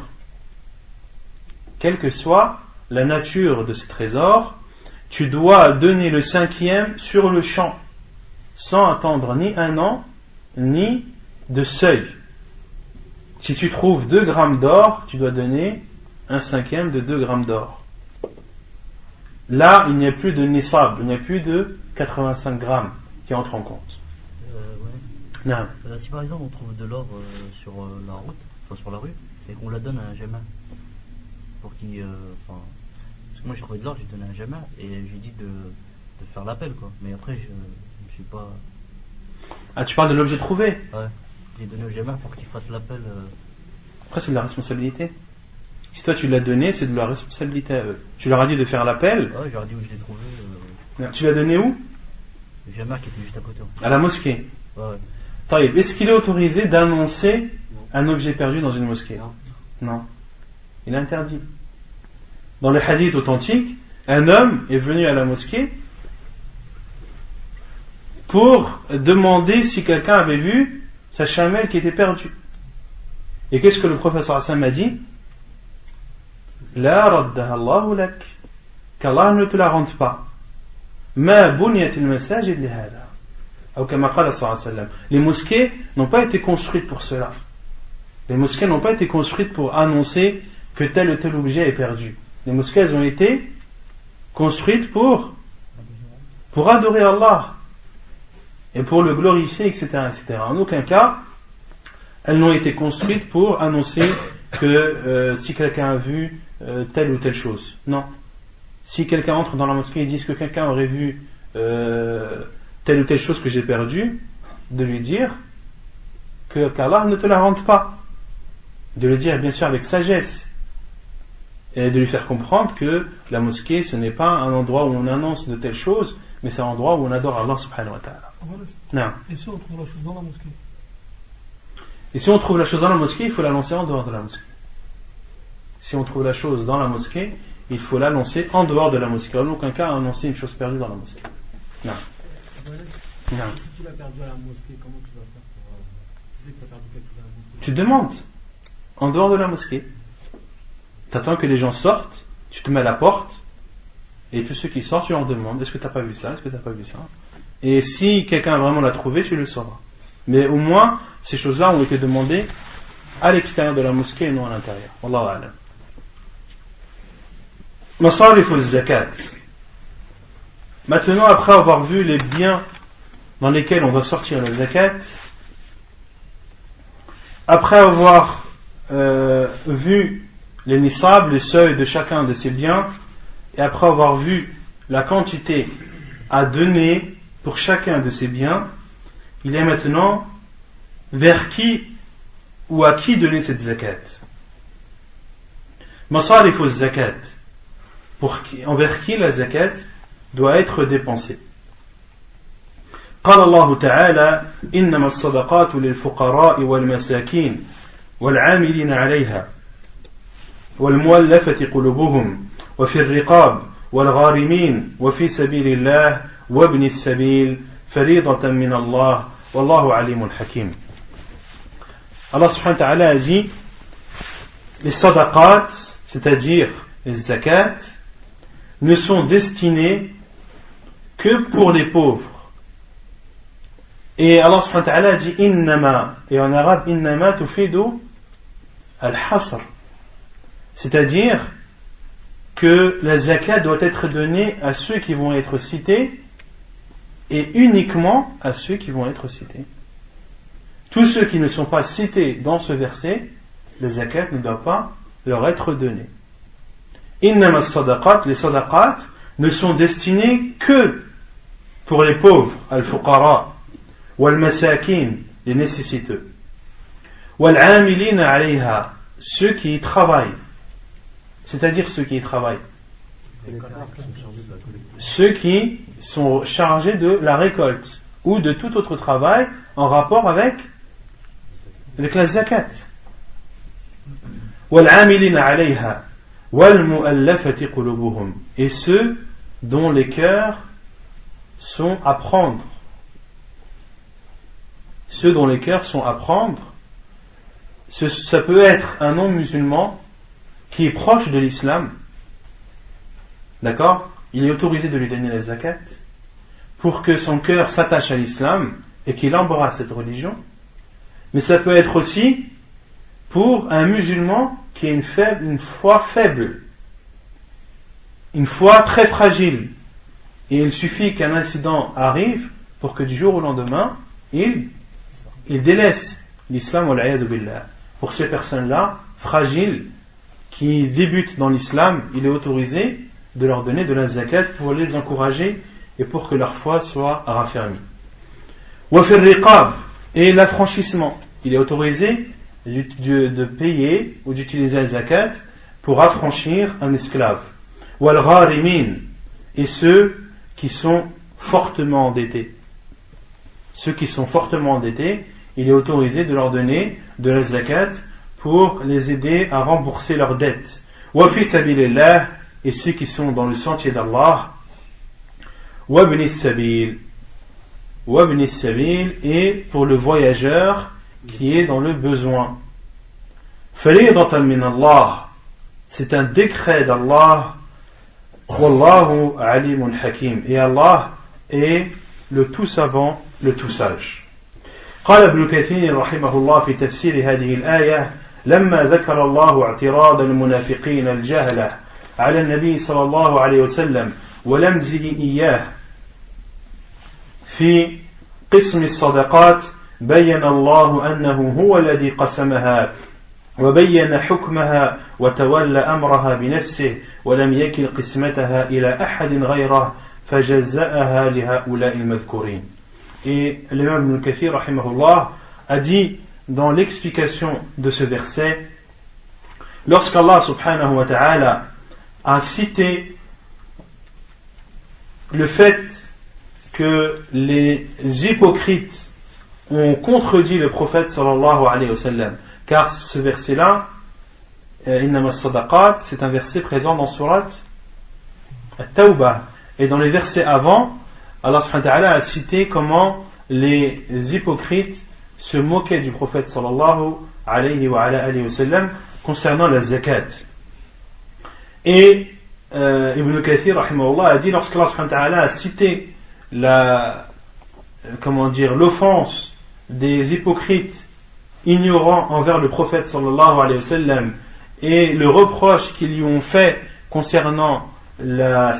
[SPEAKER 1] Quelle que soit la nature de ces trésors, tu dois donner le 5e sur le champ, sans attendre ni 1 an, ni de seuil. Si tu trouves 2 grammes d'or, tu dois donner 1/5 de 2 grammes d'or. Là, il n'y a plus de nisab, il n'y a plus de 85 grammes qui entrent en compte. Non.
[SPEAKER 3] Si par exemple on trouve de l'or sur la route, enfin sur la rue, et qu'on la donne à un gamin pour qu'il Parce que moi j'ai trouvé de l'or, j'ai donné un jamais et j'ai dit de faire l'appel quoi. Mais après je me suis pas.
[SPEAKER 1] Ah, tu parles de l'objet trouvé.
[SPEAKER 3] Ouais. J'ai donné au jamais pour qu'il fasse l'appel.
[SPEAKER 1] Après, c'est de la responsabilité. Si toi tu l'as donné, c'est de la responsabilité à eux. Tu leur as dit de faire l'appel.
[SPEAKER 3] Ouais, j'aurais dit où je l'ai trouvé.
[SPEAKER 1] Tu l'as donné où?
[SPEAKER 3] Le jamais qui était juste à côté.
[SPEAKER 1] À la mosquée.
[SPEAKER 3] Ouais.
[SPEAKER 1] Taïb, est-ce qu'il est autorisé d'annoncer un objet perdu dans une mosquée? Non. Il est interdit. Dans le hadith authentique, un homme est venu à la mosquée pour demander si quelqu'un avait vu sa chamelle qui était perdue. Et qu'est-ce que le prophète sallallahu alayhi wa sallam a dit? La raddaha Allahu lak, qu'Allah ne te la rende pas. Ma bunyat al-masajid li hada. Ou kama qala sallallahu alayhi wa sallam. Les mosquées n'ont pas été construites pour cela. Les mosquées n'ont pas été construites pour annoncer que tel ou tel objet est perdu. Les mosquées, elles ont été construites pour adorer Allah et pour le glorifier, etc., etc. En aucun cas, elles n'ont été construites pour annoncer que si quelqu'un a vu telle ou telle chose. Non. Si quelqu'un entre dans la mosquée et dit que quelqu'un aurait vu telle ou telle chose que j'ai perdue, de lui dire qu'Allah ne te la rende pas. De le dire bien sûr avec sagesse. Et de lui faire comprendre que la mosquée, ce n'est pas un endroit où on annonce de telles choses, mais c'est un endroit où on adore Allah subhanahu wa ta'ala.
[SPEAKER 4] Non. Et si on trouve la chose dans la mosquée?
[SPEAKER 1] Et si on trouve la chose dans la mosquée, il faut l'annoncer en dehors de la mosquée. Si on trouve la chose dans la mosquée, il faut l'annoncer en dehors de la mosquée. En aucun cas annoncer une chose perdue dans la mosquée. Non.
[SPEAKER 4] Si tu l'as perdu à la mosquée, comment tu vas faire pour... Tu sais que tu as perdu quelque chose à la mosquée?
[SPEAKER 1] Tu demandes en dehors de la mosquée. Tu attends que les gens sortent, tu te mets à la porte, et tous ceux qui sortent, tu leur demandes: est-ce que tu n'as pas vu ça? Est-ce que tu n'as pas vu ça? Et si quelqu'un vraiment l'a trouvé, tu le sauras. Mais au moins, ces choses-là ont été demandées à l'extérieur de la mosquée et non à l'intérieur. Wallahu a'lam. Masarif al-zakat. Maintenant, après avoir vu les biens dans lesquels on doit sortir la zakat, après avoir vu les nisab, les seuils de chacun de ces biens, et après avoir vu la quantité à donner pour chacun de ces biens, il est maintenant vers qui ou à qui donner cette zakat. Masarif al-zakat. Envers qui la zakat doit être dépensée. قال الله تعالى إنما الصدقات للفقراء والمساكين والعاملين عليها والمؤلفة قلوبهم وفي الرقاب والغارمين وفي سبيل الله وابن السبيل فريضة من الله والله عليم حكيم. Allah subhanahu wa ta'ala a dit: les sadaqat, c'est-à-dire les zakat, ne sont destinés que pour les pauvres. Et Allah subhanahu wa ta'ala a dit innama, et en arabe innama tufidu al-hasr, c'est-à-dire que la zakat doit être donnée à ceux qui vont être cités et uniquement à ceux qui vont être cités. Tous ceux qui ne sont pas cités dans ce verset, la zakat ne doit pas leur être donnée. Innama sadaqat, les sadaqat ne sont destinés que pour les pauvres, al-fuqara, wal-masakin, les nécessiteux, wal-amilina alayha, ceux qui y travaillent, c'est-à-dire ceux qui y travaillent, ceux qui sont chargés de la récolte ou de tout autre travail en rapport avec la zakat. Wal-amilina alayha wal-mu'allafati qulubuhum, et ceux dont les cœurs sont à prendre. Ceux dont les cœurs sont à prendre, ça peut être un non-musulman qui est proche de l'islam, d'accord? Il est autorisé de lui donner la zakat pour que son cœur s'attache à l'islam et qu'il embrasse cette religion. Mais ça peut être aussi pour un musulman qui a une foi faible, une foi très fragile, et il suffit qu'un incident arrive pour que du jour au lendemain il délaisse l'islam, wal-'iyadhu billah. Pour ces personnes-là fragiles qui débutent dans l'islam, il est autorisé de leur donner de la zakat pour les encourager et pour que leur foi soit raffermie. Wa fir riqab, et l'affranchissement. Il est autorisé de payer ou d'utiliser la zakat pour affranchir un esclave. Wal gharimin, et ceux qui sont fortement endettés. Ceux qui sont fortement endettés, il est autorisé de leur donner de la zakat pour les aider à rembourser leurs dettes. Wa fi sabilillah, et ceux qui sont dans le sentier d'Allah. Wa ibn sabil, et pour le voyageur qui est dans le besoin. Fariidatan min Allah, c'est un décret d'Allah. Wallahu alimun hakim, et Allah est le tout savant, le tout sage. قال ابن كثير رحمه الله في تفسير هذه الآية لما ذكر الله اعتراض المنافقين الجهلة على النبي صلى الله عليه وسلم ولمزه إياه في قسم الصدقات بين الله أنه هو الذي قسمها وبين حكمها وتولى أمرها بنفسه ولم يكل قسمتها إلى أحد غيره فجزأها لهؤلاء المذكورين. Et l'imam Ibn Kathir rahimahullah a dit dans l'explication de ce verset, lorsqu'Allah subhanahu wa ta'ala a cité le fait que les hypocrites ont contredit le prophète sallallahu alayhi wa sallam, car ce verset-là, Innama as-sadaqat, c'est un verset présent dans surat At-Tawbah, et dans les versets avant, Allah subhanahu wa ta'ala a cité comment les hypocrites se moquaient du prophète sallallahu alayhi wa sallam concernant la zakat. Et Ibn Kathir rahimahullah a dit, lorsqu'Allah subhanahu wa ta'ala a cité l'offense des hypocrites ignorants envers le prophète sallallahu alayhi wa sallam et le reproche qu'ils lui ont fait concernant le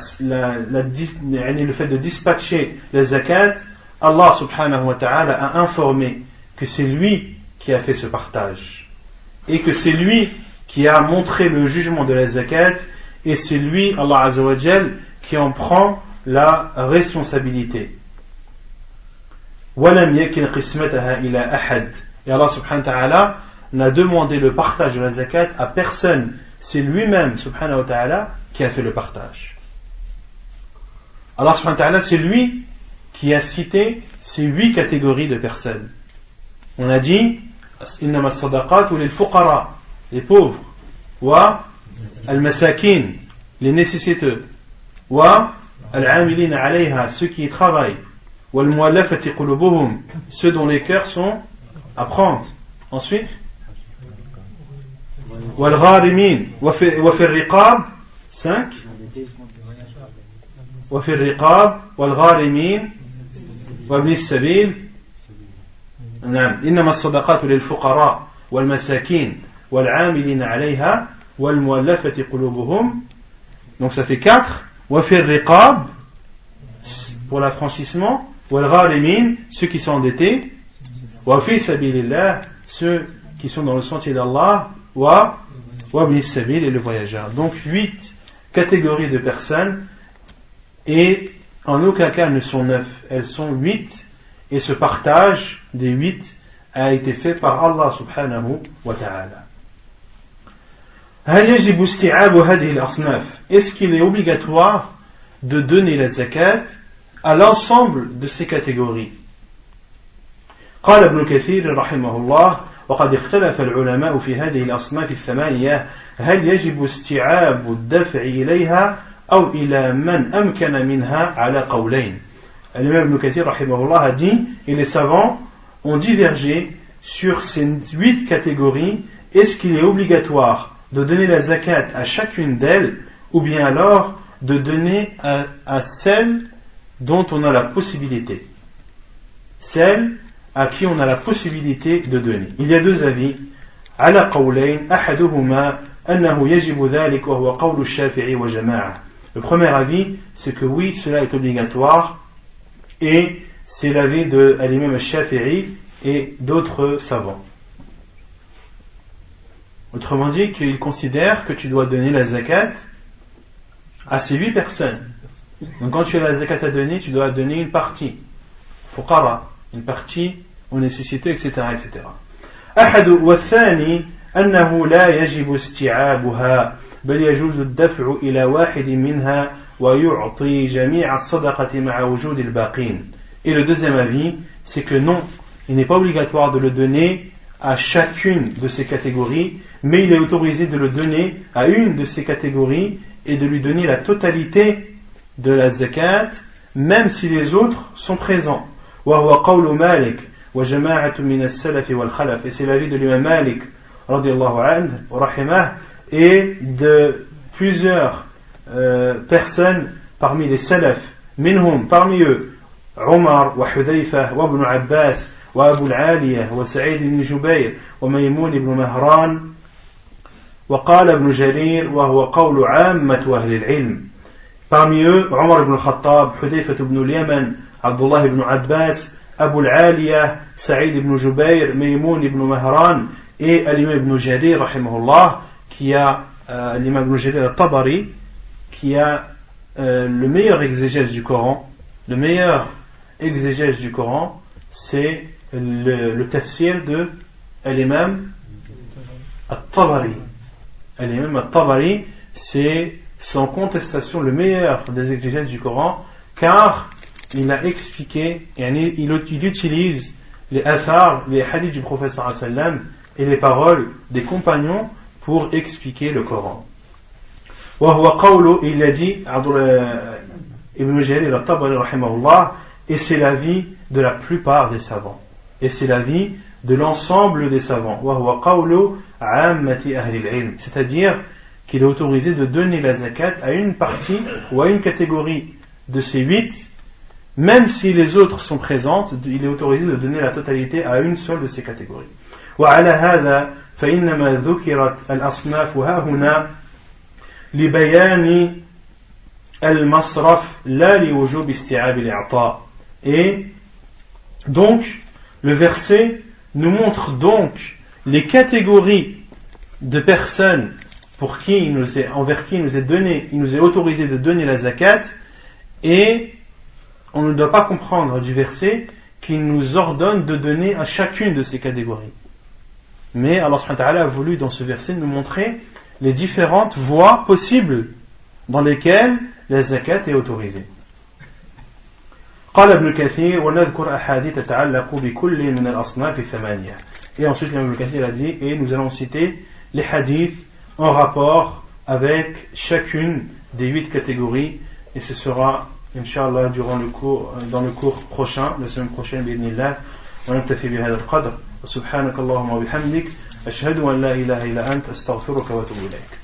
[SPEAKER 1] fait de dispatcher la zakat, Allah subhanahu wa ta'ala a informé que c'est lui qui a fait ce partage et que c'est lui qui a montré le jugement de la zakat et c'est lui, Allah azza wa jal, qui en prend la responsabilité. وَلَمْ يَكِلْ قِسْمَتَهَا إِلَى أَحَدٍ, et Allah subhanahu wa ta'ala n'a demandé le partage de la zakat à personne, c'est lui-même subhanahu wa ta'ala qui a fait le partage. Allah subhanahu wa ta'ala, c'est lui qui a cité ces 8 catégories de personnes. On a dit innama as-sadaqat lil fuqara, les pauvres, wa al-masakin, les nécessiteux, wa al-amilina alayha, ceux qui y travaillent, wa al-mu'allafati qulubuhum, ceux dont les cœurs sont à prendre. Ensuite wa al-gharimin, wa fi ar-riqab, 5, وفي الرقاب والغارمين وابن السبيل. نعم إنما الصدقات للفقراء والمساكين والعاملين عليها والمؤلفة قلوبهم. Donc ça fait 4. وفي الرقاب pour l'affranchissement, والغارمين ceux qui sont endettés, وفي سبيل الله ceux qui sont dans le sentier d'Allah, وابن السبيل et le voyageur. Donc 8 catégories de personnes, et en aucun cas ne sont 9, elles sont 8, et ce partage des 8 a été fait par Allah subhanahu wa ta'ala. هل يجب استيعاب هذه الأصناف? Est-ce qu'il est obligatoire de donner la zakat à l'ensemble de ces catégories? قال ابن كثير رحمه الله وقد اختلف العلماء في هذه الأصناف الثمانية هل يجب استيعاب الدفع إليها أو إلى من أمكن منها على قولين. L'imam Ibn Kathir rahimahullah a dit, et les savants ont divergé sur ces 8 catégories. Est-ce qu'il est obligatoire de donner la zakat à chacune d'elles, ou bien alors de donner à celle dont on a la possibilité, celle à qui on a la possibilité de donner? Il y a 2 avis. على قولين أحدهما أنه يجب ذلك وهو قول الشافعي وجماعة. Le premier avis, c'est que oui, cela est obligatoire, et c'est l'avis de l'imam al-Shafi'i et d'autres savants. Autrement dit, qu'ils considèrent que tu dois donner la zakat à ces 8 personnes. Donc quand tu as la zakat à donner, tu dois donner une partie. Fuqara, une partie aux nécessités, etc. etc. أحد والثاني أنه لا يجب استيعابها بل يجوز الدفع إلى واحد منها ويعطي جميع الصدقة مع وجود الباقين. Et le deuxième avis, c'est que non, il n'est pas obligatoire de le donner à chacune de ces catégories, mais il est autorisé de le donner à une de ces catégories et de lui donner la totalité de la zakat, même si les autres sont présents. وهو قول مالك وجماعة من السلف والخلف. Et c'est l'avis de l'imam Malik radiyallahu anhu rahimah et de plusieurs personnes parmi les salafs. منهم parmi eux عمر وحذيفة وابن عباس وأبو العالية وسعيد بن جبير وميمون بن مهران وقال ابن جرير وهو قول عامة أهل العلم. Parmi eux, Omar ibn Khattab, Hudayfa ibn al-Yaman, Abdullah ibn Abbas, Abu al-Aliyah, Sa'id ibn Jubayr, Maymoun ibn Mahran et l'imam ibn Jarir, rahimahullah, qui a l'imam ibn Jarir al-Tabari, qui a le meilleur exégèse du Coran. Le meilleur exégèse du Coran, c'est le tafsir de l'imam al-Tabari. L'imam al-Tabari, c'est sans contestation le meilleur des exégèses du Coran, car il a expliqué, il utilise les athars, les hadiths du prophète sallallahu alayhi wa sallam et les paroles des compagnons pour expliquer le Coran. Il a dit, Ibn Jarir al-Tabari rahimahullah, et c'est l'avis de la plupart des savants, et c'est l'avis de l'ensemble des savants, c'est-à-dire qu'il est autorisé de donner la zakat à une partie ou à une catégorie de ces 8, même si les autres sont présentes, il est autorisé de donner la totalité à une seule de ces catégories. وعلى هذا فإنما ذكرت الأصناف هاهنا لبيان المصرف لا لوجوب استيعاب الإعطاء. Et donc le verset nous montre donc les catégories de personnes envers qui il nous est autorisé de donner la zakat, et on ne doit pas comprendre du verset qu'il nous ordonne de donner à chacune de ces catégories. Mais Allah subhanahu wa ta'ala a voulu dans ce verset nous montrer les différentes voies possibles dans lesquelles la zakat est autorisée. قال ابن كثير ونذكر أحاديث تتعلق بكل من الأصناف الثمانية. Et ensuite Ibn Kathir a dit, et nous allons citer les hadiths en rapport avec chacune des 8 catégories, et ce sera Inch'Allah dans le cours prochain, la semaine prochaine بإذن ونكتفي بهذا القدر وسبحانك اللهم وبحمدك أشهد أن لا إله إلا أنت أستغفرك وأتوب إليك.